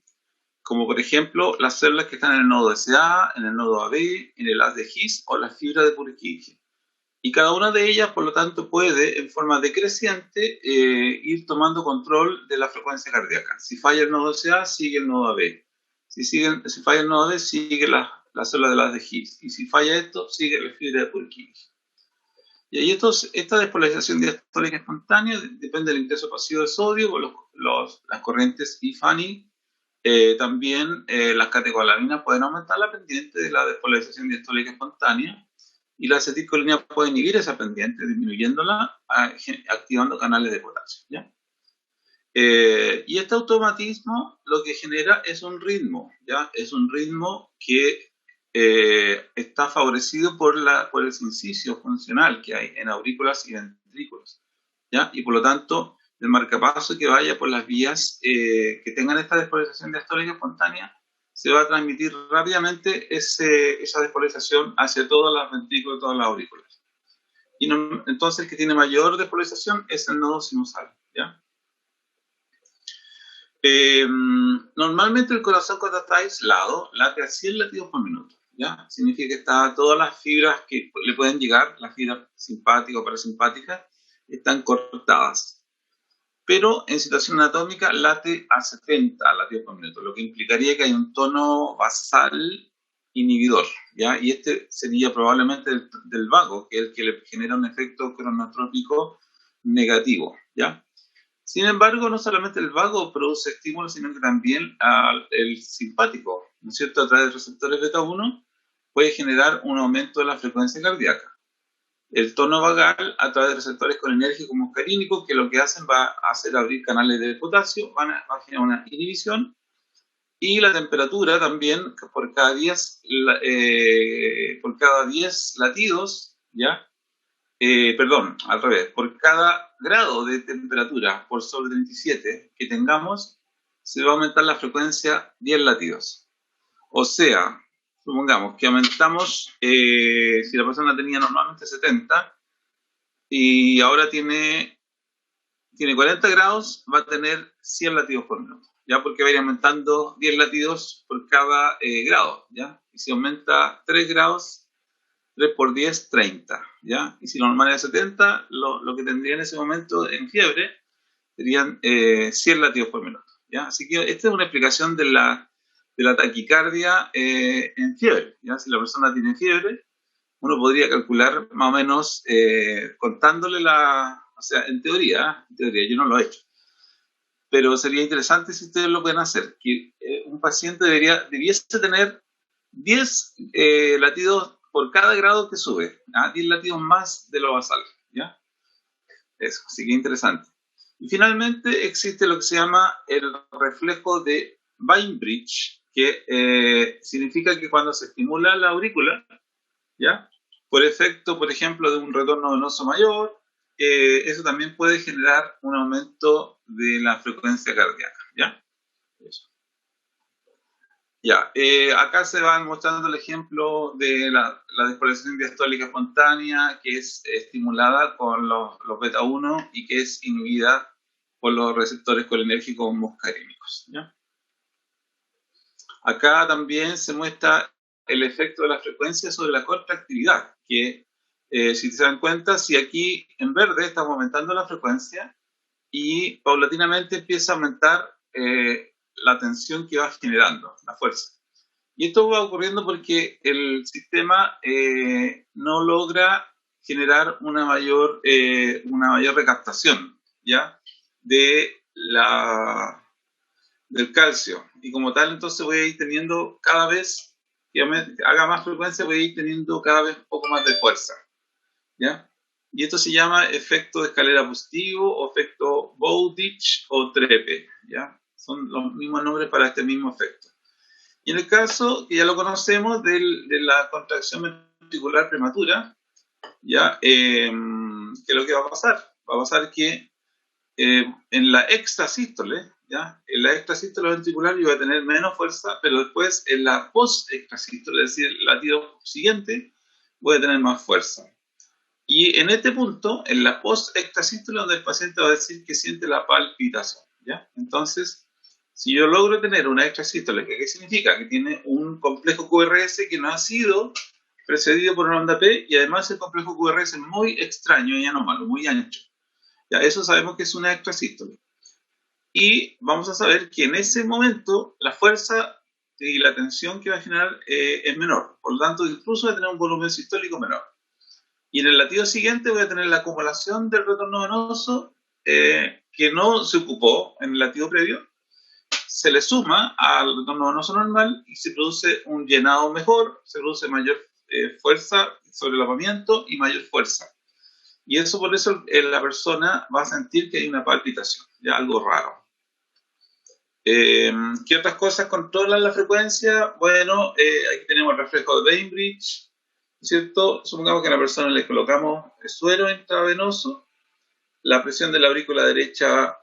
Como por ejemplo las células que están en el nodo SA, en el nodo AB, en el haz de His o la fibra de Purkinje. Y cada una de ellas, por lo tanto, puede, en forma decreciente, ir tomando control de la frecuencia cardíaca. Si falla el nodo SA, sigue el nodo AB. Si falla el nodo AB, sigue la célula del haz de His. Y si falla esto, sigue la fibra de Purkinje. Y ahí esta despolarización diastólica espontánea depende del ingreso pasivo de sodio con las corrientes I-Fani También las catecolaminas pueden aumentar la pendiente de la despolarización diastólica espontánea, y la acetilcolina puede inhibir esa pendiente, disminuyéndola, activando canales de potasio, ¿ya? Y este automatismo lo que genera es un ritmo, ¿ya? Es un ritmo que está favorecido por el sincicio funcional que hay en aurículas y ventrículos, ¿ya? Y por lo tanto, el marcapaso que vaya por las vías que tengan esta despolarización diastólica espontánea se va a transmitir rápidamente esa despolarización hacia todas las ventrículos, todas las aurículas. Y no, entonces el que tiene mayor despolarización es el nodo sinusal, ¿ya? Normalmente el corazón, cuando está aislado, late a 100 latidos por minuto, ¿ya? Significa que todas las fibras que le pueden llegar, las fibras simpáticas o parasimpáticas, están cortadas. Pero en situación anatómica late a 70 latidos por minuto, lo que implicaría que hay un tono basal inhibidor, ¿ya? Y este sería probablemente del vago, que es el que le genera un efecto cronotrópico negativo, ¿ya? Sin embargo, no solamente el vago produce estímulo, sino que también el simpático, ¿no es cierto?, a través de receptores beta 1, puede generar un aumento de la frecuencia cardíaca. El tono vagal, a través de receptores colinérgicos muscarínicos, que lo que hacen va a hacer abrir canales de potasio, va a generar una inhibición, y la temperatura también, por cada 10 latidos, ¿ya? Perdón, al revés, por cada grado de temperatura por sobre 37 que tengamos, se va a aumentar la frecuencia 10 latidos. O sea, supongamos que aumentamos, si la persona tenía normalmente 70 y ahora tiene 40 grados, va a tener 100 latidos por minuto, ¿ya? Porque va a ir aumentando 10 latidos por cada grado, ¿ya? Y si aumenta 3 grados, 3 por 10, 30, ¿ya? Y si lo normal es 70, lo que tendría en ese momento en fiebre serían 100 latidos por minuto, ¿ya? Así que esta es una explicación de la taquicardia en fiebre, ¿ya? Si la persona tiene fiebre, uno podría calcular más o menos contándole o sea, en teoría, yo no lo he hecho, pero sería interesante si ustedes lo pueden hacer, que un paciente debiese tener 10 latidos por cada grado que sube, ¿ah? 10 latidos más de lo basal, ¿ya? Eso, así que interesante. Y finalmente existe lo que se llama el reflejo de Bainbridge, que significa que cuando se estimula la aurícula, ¿ya? Por efecto, por ejemplo, de un retorno venoso mayor, eso también puede generar un aumento de la frecuencia cardíaca, ¿ya? Eso. Ya, acá se van mostrando el ejemplo de la despolarización diastólica espontánea, que es estimulada con los beta 1 y que es inhibida por los receptores colinérgicos muscarínicos, ¿ya? Acá también se muestra el efecto de la frecuencia sobre la contractilidad, que si se dan cuenta, si aquí en verde estamos aumentando la frecuencia y paulatinamente empieza a aumentar la tensión que va generando, la fuerza. Y esto va ocurriendo porque el sistema no logra generar una mayor recaptación, ¿ya? Del calcio. Y como tal, entonces voy a ir teniendo cada vez, que haga más frecuencia, voy a ir teniendo cada vez un poco más de fuerza, ¿ya? Y esto se llama efecto de escalera positivo, o efecto Bowditch o Trepe, ¿ya? Son los mismos nombres para este mismo efecto. Y en el caso, que ya lo conocemos, de la contracción ventricular prematura, ¿ya? ¿Qué es lo que va a pasar? Va a pasar que en la extrasístole, ¿ya? En la extrasístole ventricular yo voy a tener menos fuerza, pero después en la post-extrasístole, es decir, el latido siguiente, voy a tener más fuerza. Y en este punto, en la post-extrasístole, donde el paciente va a decir que siente la palpitación, ¿ya? Entonces, si yo logro tener una extrasístole, ¿qué significa? Que tiene un complejo QRS que no ha sido precedido por una onda P, y además el complejo QRS es muy extraño y anómalo, muy ancho. Ya, eso sabemos que es una extrasístole. Y vamos a saber que en ese momento la fuerza y la tensión que va a generar es menor. Por lo tanto, incluso va a tener un volumen sistólico menor. Y en el latido siguiente voy a tener la acumulación del retorno venoso que no se ocupó en el latido previo. se le suma al tono venoso normal y se produce un llenado mejor, se produce mayor fuerza sobre el apamiento y mayor fuerza. Y eso por eso la persona va a sentir que hay una palpitación, ya algo raro. ¿Qué otras cosas controlan la frecuencia? Bueno, aquí tenemos el reflejo de Bainbridge, ¿cierto? Supongamos que a la persona le colocamos suero intravenoso, la presión de la aurícula derecha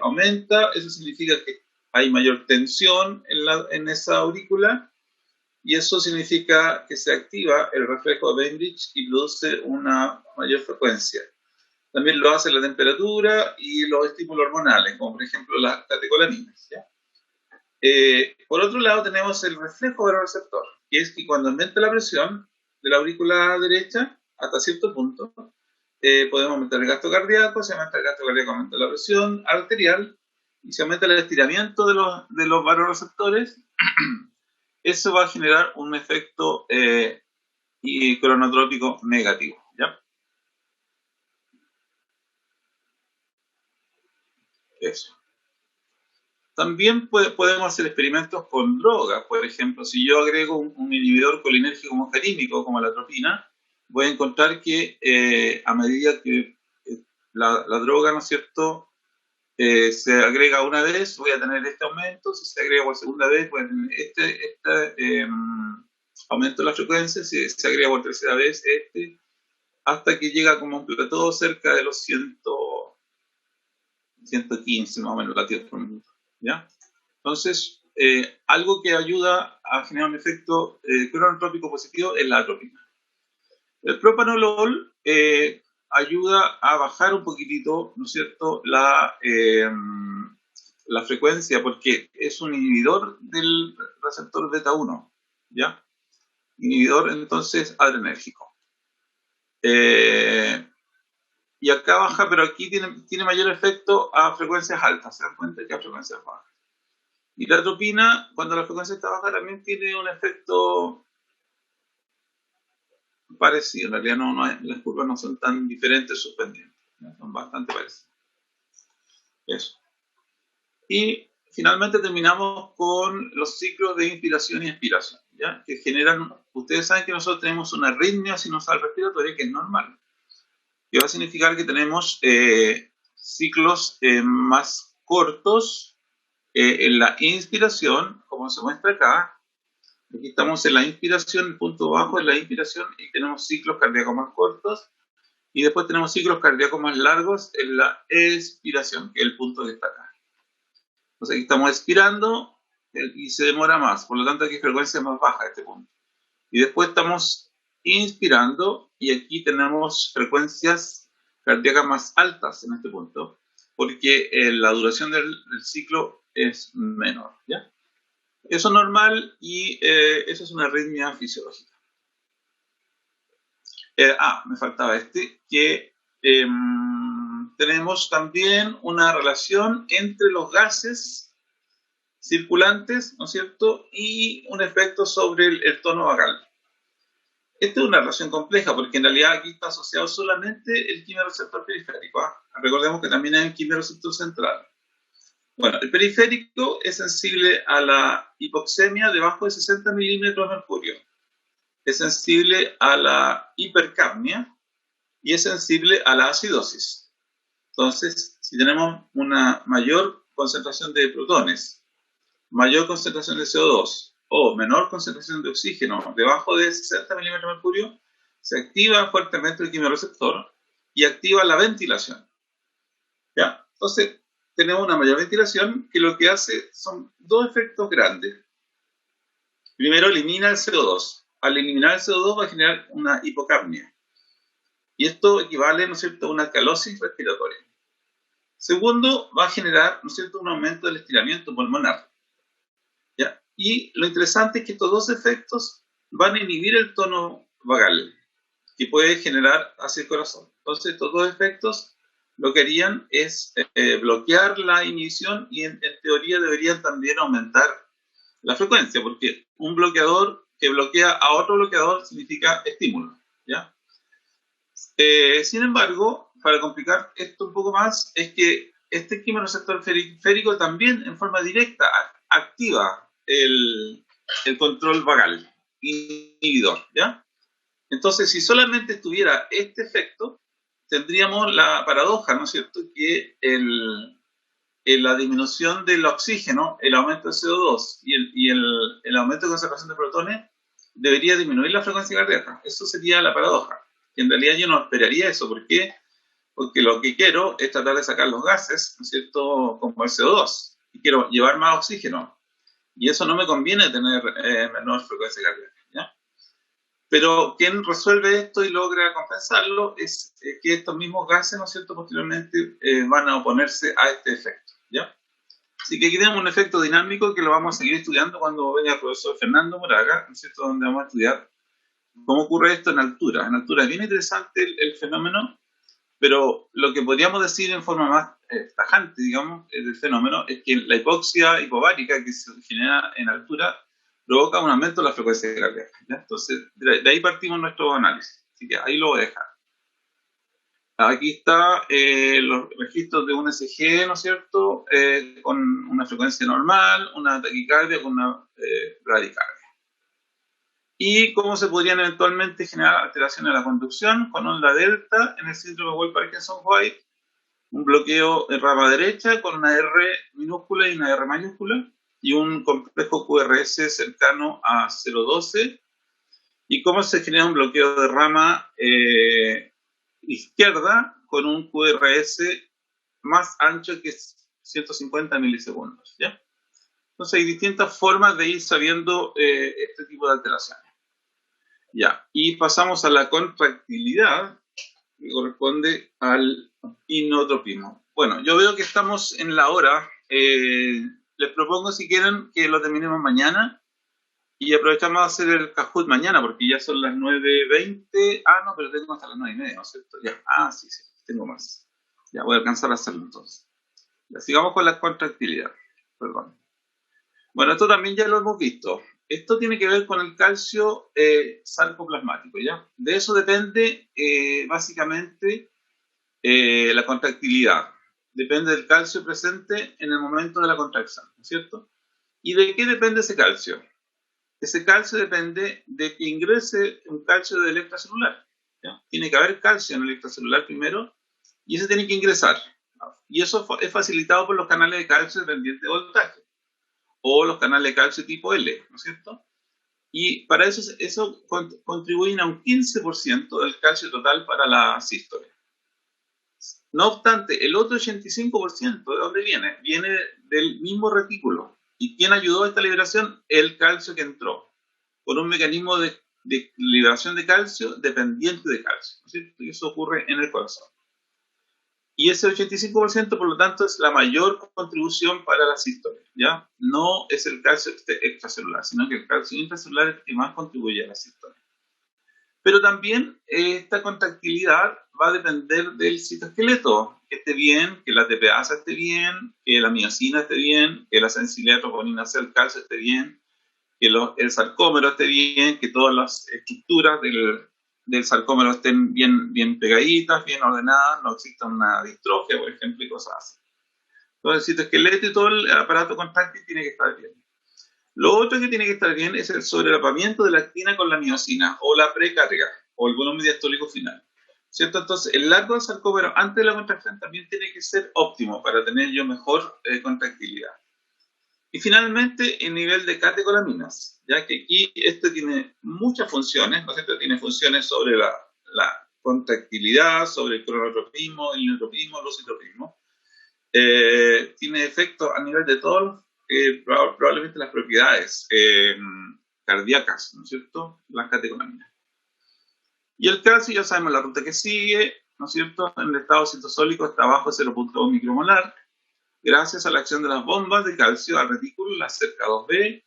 aumenta, eso significa que hay mayor tensión en esa aurícula, y eso significa que se activa el reflejo de Bainbridge y produce una mayor frecuencia. También lo hace la temperatura y los estímulos hormonales, como por ejemplo las catecolaminas, ¿ya? Por otro lado tenemos el reflejo baroreceptor, que es que cuando aumenta la presión de la aurícula derecha hasta cierto punto, podemos aumentar el gasto cardíaco, si aumenta el gasto cardíaco aumenta la presión arterial, y si aumenta el estiramiento de los baroreceptores, eso va a generar un efecto cronotrópico negativo, ¿ya? Eso. También podemos hacer experimentos con drogas. Por ejemplo, si yo agrego un inhibidor colinérgico muscarínico como la atropina, voy a encontrar que a medida que la droga, ¿no es cierto?, se agrega una vez, voy a tener este aumento. Si se agrega por segunda vez, voy a tener este aumento de la frecuencia. Si se agrega por tercera vez, hasta que llega como un plató cerca de los 115 más o menos latidos por minuto, ¿ya? Entonces, algo que ayuda a generar un efecto cronotrópico positivo es la atropina. El propanolol ayuda a bajar un poquitito, ¿no es cierto?, la frecuencia, porque es un inhibidor del receptor beta 1, ¿ya? Inhibidor, entonces, adrenérgico. Y acá baja, pero aquí tiene mayor efecto a frecuencias altas, se dan cuenta que a frecuencias bajas. Y la atropina, cuando la frecuencia está baja, también tiene un efecto parecido. En realidad las curvas no son tan diferentes sus pendientes, son bastante parecidas. Eso. Y finalmente terminamos con los ciclos de inspiración y expiración, ¿ya? Que generan, ustedes saben que nosotros tenemos una arritmia sinusal respiratoria que es normal, que va a significar que tenemos ciclos más cortos en la inspiración, como se muestra acá. Aquí estamos en la inspiración, el punto bajo es la inspiración, y tenemos ciclos cardíacos más cortos, y después tenemos ciclos cardíacos más largos en la expiración, que es el punto que está acá. Entonces aquí estamos expirando y se demora más, por lo tanto aquí frecuencia más baja a este punto. Y después estamos inspirando y aquí tenemos frecuencias cardíacas más altas en este punto, porque la duración del ciclo es menor, ¿ya? Eso es normal y eso es una arritmia fisiológica. Me faltaba que tenemos también una relación entre los gases circulantes, ¿no es cierto?, y un efecto sobre el tono vagal. Esta es una relación compleja porque en realidad aquí está asociado solamente el quimiorreceptor periférico. Recordemos que también hay un quimiorreceptor central. Bueno, el periférico es sensible a la hipoxemia debajo de 60 milímetros de mercurio, es sensible a la hipercapnia y es sensible a la acidosis. Entonces, si tenemos una mayor concentración de protones, mayor concentración de CO2 o menor concentración de oxígeno debajo de 60 milímetros de mercurio, se activa fuertemente el quimiorreceptor y activa la ventilación, ¿ya? Entonces, tenemos una mayor ventilación que lo que hace son dos efectos grandes. Primero, elimina el CO2. Al eliminar el CO2 va a generar una hipocapnia. Y esto equivale, ¿no es cierto?, a una calosis respiratoria. Segundo, va a generar, ¿no es cierto?, un aumento del estiramiento pulmonar, ¿ya? Y lo interesante es que estos dos efectos van a inhibir el tono vagal, que puede generar hacia el corazón. Entonces, estos dos efectos lo que harían es bloquear la inhibición y en teoría deberían también aumentar la frecuencia, porque un bloqueador que bloquea a otro bloqueador significa estímulo, ¿ya? Sin embargo, para complicar esto un poco más, es que este quimiorreceptor periférico también en forma directa activa el control vagal inhibidor, ¿ya? Entonces, si solamente estuviera este efecto, tendríamos la paradoja, ¿no es cierto?, que la disminución del oxígeno, el aumento de CO2 y el aumento de concentración de protones debería disminuir la frecuencia cardíaca. Eso sería la paradoja. En realidad yo no esperaría eso. ¿Por qué? Porque lo que quiero es tratar de sacar los gases, ¿no es cierto?, como el CO2. Y quiero llevar más oxígeno. Y eso no me conviene tener menor frecuencia cardíaca, ¿ya? Pero quien resuelve esto y logra compensarlo es que estos mismos gases, ¿no es cierto?, posteriormente van a oponerse a este efecto, ¿ya? Así que aquí tenemos un efecto dinámico que lo vamos a seguir estudiando cuando venga el profesor Fernando Moraga, ¿no es cierto?, donde vamos a estudiar cómo ocurre esto en altura. En altura es bien interesante el fenómeno, pero lo que podríamos decir en forma más tajante, digamos, del fenómeno es que la hipoxia hipovárica que se genera en altura provoca un aumento de la frecuencia cardíaca, ¿ya? Entonces, de ahí partimos nuestro análisis. Así que ahí lo voy a dejar. Aquí está los registros de un ECG, ¿no es cierto?, con una frecuencia normal, una taquicardia con una bradicardia. Y cómo se podrían eventualmente generar alteraciones de la conducción con onda delta en el síndrome de Wolff-Parkinson-White, un bloqueo en rama derecha con una R minúscula y una R mayúscula, y un complejo QRS cercano a 0,12, y cómo se genera un bloqueo de rama izquierda con un QRS más ancho que 150 milisegundos, ¿ya? Entonces hay distintas formas de ir sabiendo este tipo de alteraciones. Ya, y pasamos a la contractilidad, que corresponde al inotropismo. Bueno, yo veo que estamos en la hora. Les propongo, si quieren, que lo terminemos mañana y aprovechamos a hacer el Kahoot mañana, porque ya son las 9:20. Ah, no, pero tengo hasta las 9:30, ¿no es cierto? Ya. Ah, sí, tengo más. Ya, voy a alcanzar a hacerlo entonces. Ya, sigamos con la contractilidad. Perdón. Bueno, esto también ya lo hemos visto. Esto tiene que ver con el calcio sarcoplasmático, ¿ya? De eso depende básicamente la contractilidad. Depende del calcio presente en el momento de la contracción, ¿no es cierto? ¿Y de qué depende ese calcio? Ese calcio depende de que ingrese un calcio del extracelular, ¿ya? Tiene que haber calcio en el extracelular primero y ese tiene que ingresar. Y eso es facilitado por los canales de calcio dependientes de voltaje o los canales de calcio tipo L, ¿no es cierto? Y para eso contribuyen a un 15% del calcio total para la sístole. No obstante, el otro 85%, ¿de dónde viene? Viene del mismo retículo. ¿Y quién ayudó a esta liberación? El calcio que entró, por un mecanismo de liberación de calcio dependiente de calcio, ¿no es cierto? Y eso ocurre en el corazón. Y ese 85%, por lo tanto, es la mayor contribución para la sístole, ¿ya? No es el calcio extracelular, sino que el calcio intracelular es el que más contribuye a la sístole. Pero también esta contractilidad va a depender del citoesqueleto, que esté bien, que la TPasa esté bien, que la miosina esté bien, que la sensibilidad troponina C al calcio esté bien, que el sarcómero esté bien, que todas las estructuras del sarcómero estén bien pegaditas, bien ordenadas, no exista una distrofia, por ejemplo, y cosas así. Entonces, el citoesqueleto y todo el aparato contráctil tiene que estar bien. Lo otro que tiene que estar bien es el sobrelapamiento de la actina con la miosina, o la precarga, o el volumen diastólico final, ¿cierto? Entonces, el largo del sarcómero antes de la contracción también tiene que ser óptimo para tener yo mejor contractilidad. Y finalmente, el nivel de catecolaminas, ya que aquí este tiene muchas funciones, ¿no es cierto? Tiene funciones sobre la contractilidad, sobre el cronotropismo, el inotropismo, el lucitropismo. Tiene efectos a nivel de todos, probablemente las propiedades cardíacas, ¿no es cierto? Las catecolaminas. Y el calcio, ya sabemos la ruta que sigue, ¿no es cierto? En el estado citosólico está abajo de 0.2 micromolar, gracias a la acción de las bombas de calcio al retículo, la cerca 2B,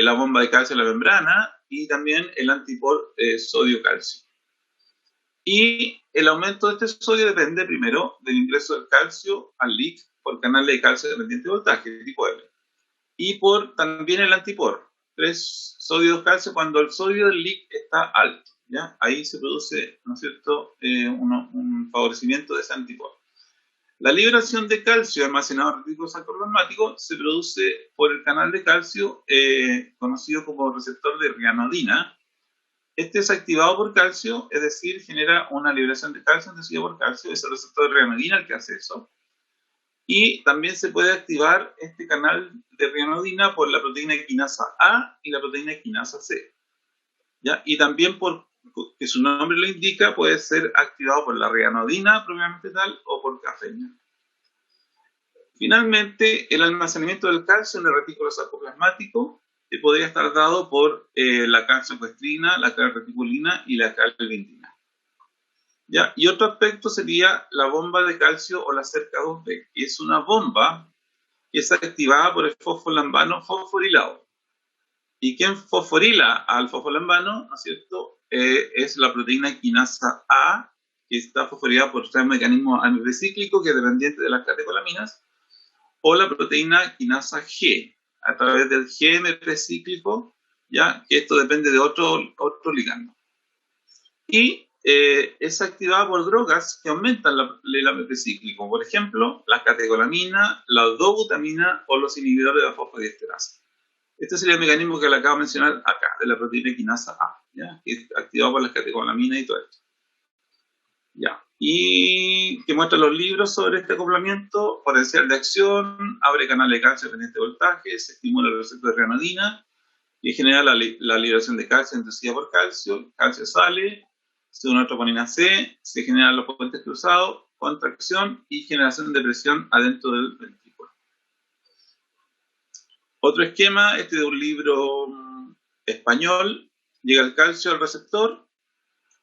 la bomba de calcio a la membrana y también el antipor sodio-calcio. Y el aumento de este sodio depende primero del ingreso del calcio al LIC por canal de calcio dependiente de voltaje, tipo L. Y por también el antipor, 3 sodio 2 calcio, cuando el sodio del LIC está alto, ¿ya? Ahí se produce, ¿no es cierto?, un favorecimiento de ese antipor. La liberación de calcio almacenado en retículo sarcoplasmático se produce por el canal de calcio conocido como receptor de rianodina. Este es activado por calcio, es decir, genera una liberación de calcio inducida por calcio, es el receptor de rianodina el que hace eso. Y también se puede activar este canal de rianodina por la proteína quinasa A y la proteína quinasa C. ¿Ya? Y también, por que su nombre lo indica, puede ser activado por la rianodina propiamente tal o por cafeína. Finalmente, el almacenamiento del calcio en el retículo sarcoplasmático podría estar dado por la calciocoestrina, la calreticulina y la calvindina. ¿Ya? Y otro aspecto sería la bomba de calcio o la cerca 2B, que es una bomba que es activada por el fosfolambano fosforilado. ¿Y quién fosforila al fosfolambano? ¿No es cierto? Es la proteína quinasa A, que está fosforilada por un mecanismo AMP cíclico que es dependiente de las catecolaminas, o la proteína quinasa G, a través del GMP cíclico, ¿ya? Que esto depende de otro ligando. Y es activada por drogas que aumentan el AMP cíclico, por ejemplo, la catecolamina, la dobutamina o los inhibidores de la fosfodiesterasa. Este sería el mecanismo que le acabo de mencionar acá, de la proteína quinasa A, ¿ya? Que es activado por las catecolaminas y todo esto. Ya. Y que muestra los libros sobre este acoplamiento: potencial de acción, abre canal de calcio dependiente de voltaje, se estimula el receptor de rianodina y genera la liberación de calcio inducida por calcio, calcio sale, se une a troponina C, se generan los puentes cruzados, contracción y generación de presión adentro del ventrículo. Otro esquema, este de un libro español: llega el calcio al receptor,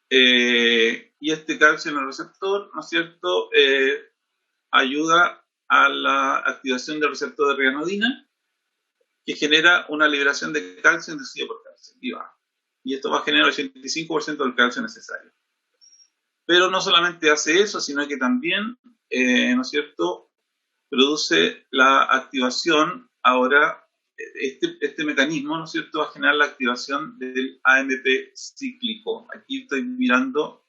y este calcio en el receptor, ¿no es cierto?, ayuda a la activación del receptor de rianodina, que genera una liberación de calcio inducida por calcio. Y esto va a generar el 85% del calcio necesario. Pero no solamente hace eso, sino que también, ¿no es cierto?, produce la activación ahora. Este mecanismo, ¿no es cierto?, va a generar la activación del AMP cíclico. Aquí estoy mirando,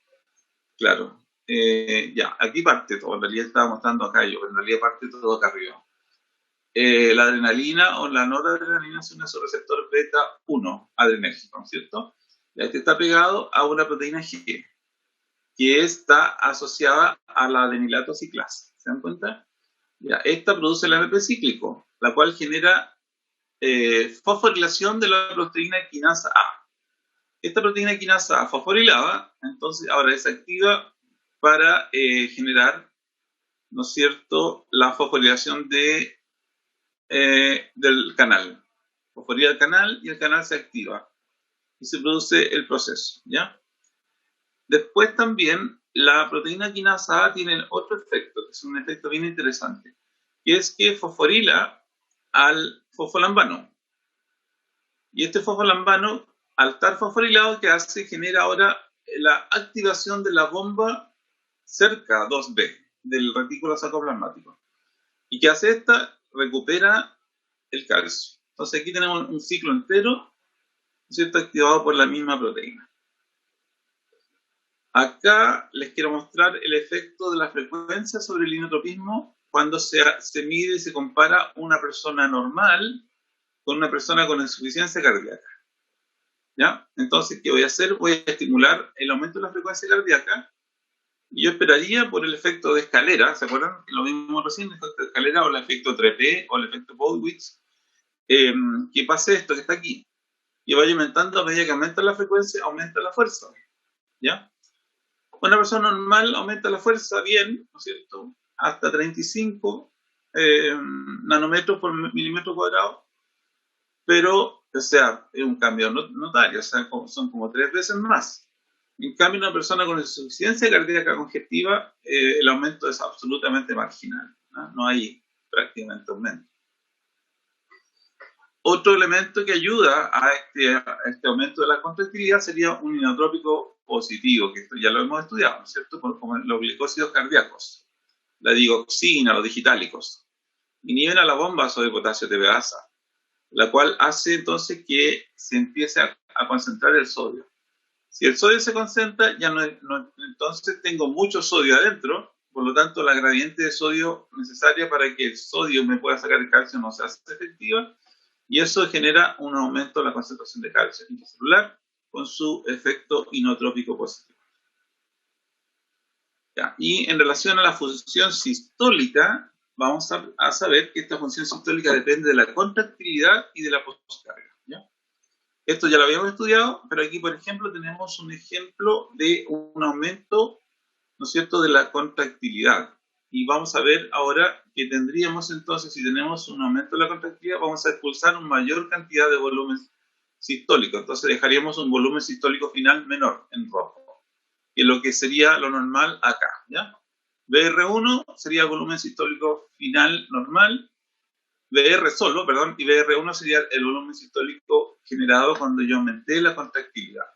claro, ya, aquí parte todo. En realidad estaba mostrando acá yo, pero en realidad parte todo acá arriba. La adrenalina o la noradrenalina es un receptor beta 1 adrenérgico, ¿no es cierto? Este está pegado a una proteína G, que está asociada a la adenilato ciclasa. ¿Se dan cuenta? Ya, esta produce el AMP cíclico, la cual genera fosforilación de la proteína quinasa A. Esta proteína quinasa A fosforilada, entonces ahora es activa para generar, ¿no es cierto?, la fosforilación del canal. Fosforila el canal y el canal se activa y se produce el proceso, ¿ya? Después también la proteína quinasa A tiene otro efecto, que es un efecto bien interesante, que es que fosforila al fosfolambano. Y este fosfolambano, al estar fosforilado, ¿qué hace? Genera ahora la activación de la bomba cerca 2B del retículo sarcoplasmático. ¿Y qué hace esta? Recupera el calcio. Entonces aquí tenemos un ciclo entero, ¿cierto?, activado por la misma proteína. Acá les quiero mostrar el efecto de la frecuencia sobre el inotropismo cuando se mide y se compara una persona normal con una persona con insuficiencia cardíaca. ¿Ya? Entonces, ¿qué voy a hacer? Voy a estimular el aumento de la frecuencia cardíaca. Y yo esperaría por el efecto de escalera, ¿se acuerdan? Lo vimos recién, el efecto de escalera o el efecto Trepe o el efecto Bowlwitz. Que pase esto que está aquí. Y vaya aumentando a medida que aumenta la frecuencia, aumenta la fuerza. ¿Ya? Una persona normal aumenta la fuerza bien, ¿no es cierto?, hasta 35 nanómetros por milímetro cuadrado, pero, o sea, es un cambio notario, o sea, son como 3 veces más. En cambio, una persona con insuficiencia cardíaca congestiva, el aumento es absolutamente marginal, ¿no? No hay prácticamente aumento. Otro elemento que ayuda a este aumento de la contractilidad sería un inotrópico positivo, que esto ya lo hemos estudiado, ¿no es cierto?, como los glicósidos cardíacos, la digoxina, los digitálicos. Inhiben a la bomba de potasio TPasa, la cual hace entonces que se empiece a concentrar el sodio. Si el sodio se concentra, entonces tengo mucho sodio adentro, por lo tanto la gradiente de sodio necesaria para que el sodio me pueda sacar el calcio no se hace efectiva, y eso genera un aumento de la concentración de calcio intracelular con su efecto inotrópico positivo. Ya. Y en relación a la función sistólica, vamos a saber que esta función sistólica depende de la contractilidad y de la poscarga. ¿Ya? Esto ya lo habíamos estudiado, pero aquí, por ejemplo, tenemos un ejemplo de un aumento, ¿no es cierto?, de la contractilidad. Y vamos a ver ahora que tendríamos entonces, si tenemos un aumento de la contractilidad, vamos a expulsar una mayor cantidad de volumen sistólico. Entonces dejaríamos un volumen sistólico final menor, en rojo, que es lo que sería lo normal acá, ¿ya? BR1 sería el volumen sistólico final normal, BR solo, perdón, y BR1 sería el volumen sistólico generado cuando yo aumenté la contractilidad.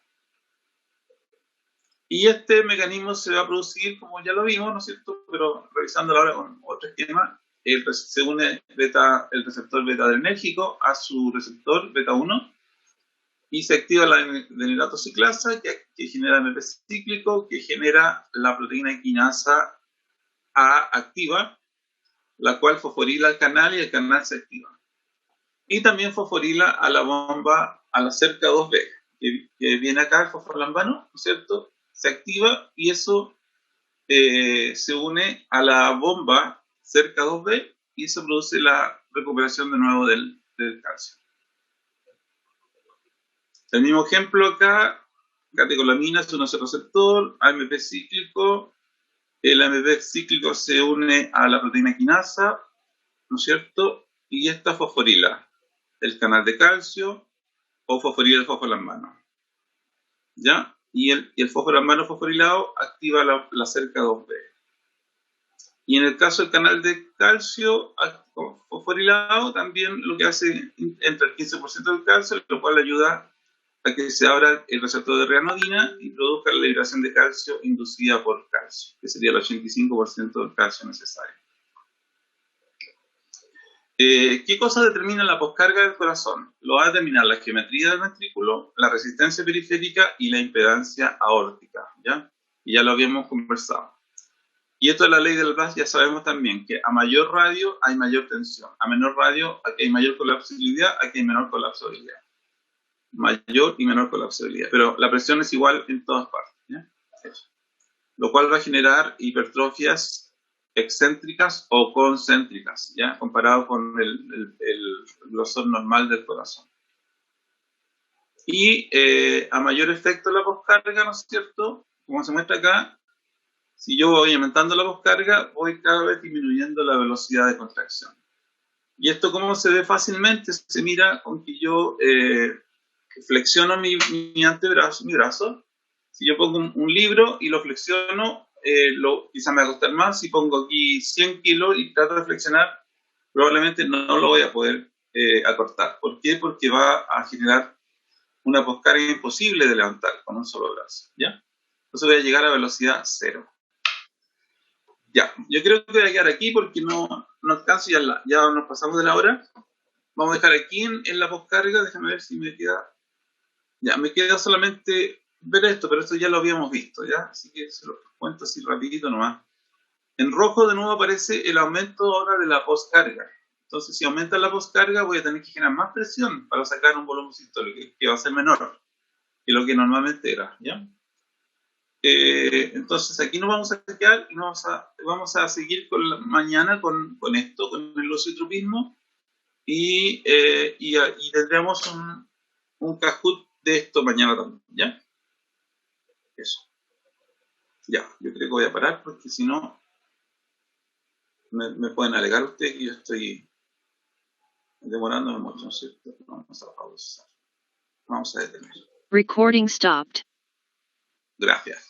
Y este mecanismo se va a producir, como ya lo vimos, ¿no es cierto? Pero revisándolo ahora con otro esquema, se une el receptor beta-adrenérgico a su receptor beta-1 y se activa la adenilato ciclasa que genera MP cíclico, que genera la proteína quinasa A activa, la cual fosforila el canal y el canal se activa. Y también fosforila a la bomba, a la cerca 2B, que viene acá, el fosfolambano, ¿no es cierto? Se activa y eso se une a la bomba cerca 2B y se produce la recuperación de nuevo del calcio. El mismo ejemplo acá, catecolamina es un receptor, AMP cíclico, el AMP cíclico se une a la proteína quinasa, ¿no es cierto? Y esta fosforila el canal de calcio o fosforila el fosfolambano. ¿Ya? Y el fosfolambano fosforilado activa la cerca 2B. Y en el caso del canal de calcio fosforilado, también lo que hace entra el 15% del calcio, lo cual ayuda a que se abra el receptor de reanodina y produzca la liberación de calcio inducida por calcio, que sería el 85% del calcio necesario. ¿Qué cosa determina la poscarga del corazón? Lo va a determinar la geometría del ventrículo, la resistencia periférica y la impedancia aórtica, ¿ya? Y ya lo habíamos conversado. Y esto es la ley del Blas, ya sabemos también que a mayor radio hay mayor tensión, a menor radio aquí hay mayor colapsabilidad, aquí hay menor colapsabilidad. Mayor y menor colapsabilidad, pero la presión es igual en todas partes, ¿ya? Eso. Lo cual va a generar hipertrofias excéntricas o concéntricas, ¿ya? Comparado con el grosor normal del corazón. Y a mayor efecto de la poscarga, ¿no es cierto? Como se muestra acá, si yo voy aumentando la poscarga, voy cada vez disminuyendo la velocidad de contracción. Y esto, ¿cómo se ve fácilmente? Se mira con que yo flexiono mi antebrazo, mi brazo. Si yo pongo un libro y lo flexiono, quizá me va a costar más. Si pongo aquí 100 kilos y trato de flexionar, probablemente no lo voy a poder acortar. ¿Por qué? Porque va a generar una poscarga imposible de levantar con un solo brazo, ¿ya? Entonces voy a llegar a velocidad 0. Ya, yo creo que voy a quedar aquí porque no alcanzo, ya nos pasamos de la hora. Vamos a dejar aquí en la poscarga, déjame ver si me queda. Ya, me queda solamente ver esto, pero esto ya lo habíamos visto, ¿ya? Así que se lo cuento así rapidito nomás. En rojo de nuevo aparece el aumento ahora de la poscarga. Entonces, si aumenta la poscarga, voy a tener que generar más presión para sacar un volumen sistólico, que va a ser menor que lo que normalmente era, ¿ya? Entonces, aquí nos vamos a quedar y vamos a seguir mañana con esto, con el lucitropismo, y tendremos un Kahoot de esto mañana también, ¿ya? Eso. Ya, yo creo que voy a parar porque si no me pueden alegar ustedes que yo estoy demorándome mucho, ¿no es cierto? Vamos a pausar. Vamos a detener. Recording stopped. Gracias.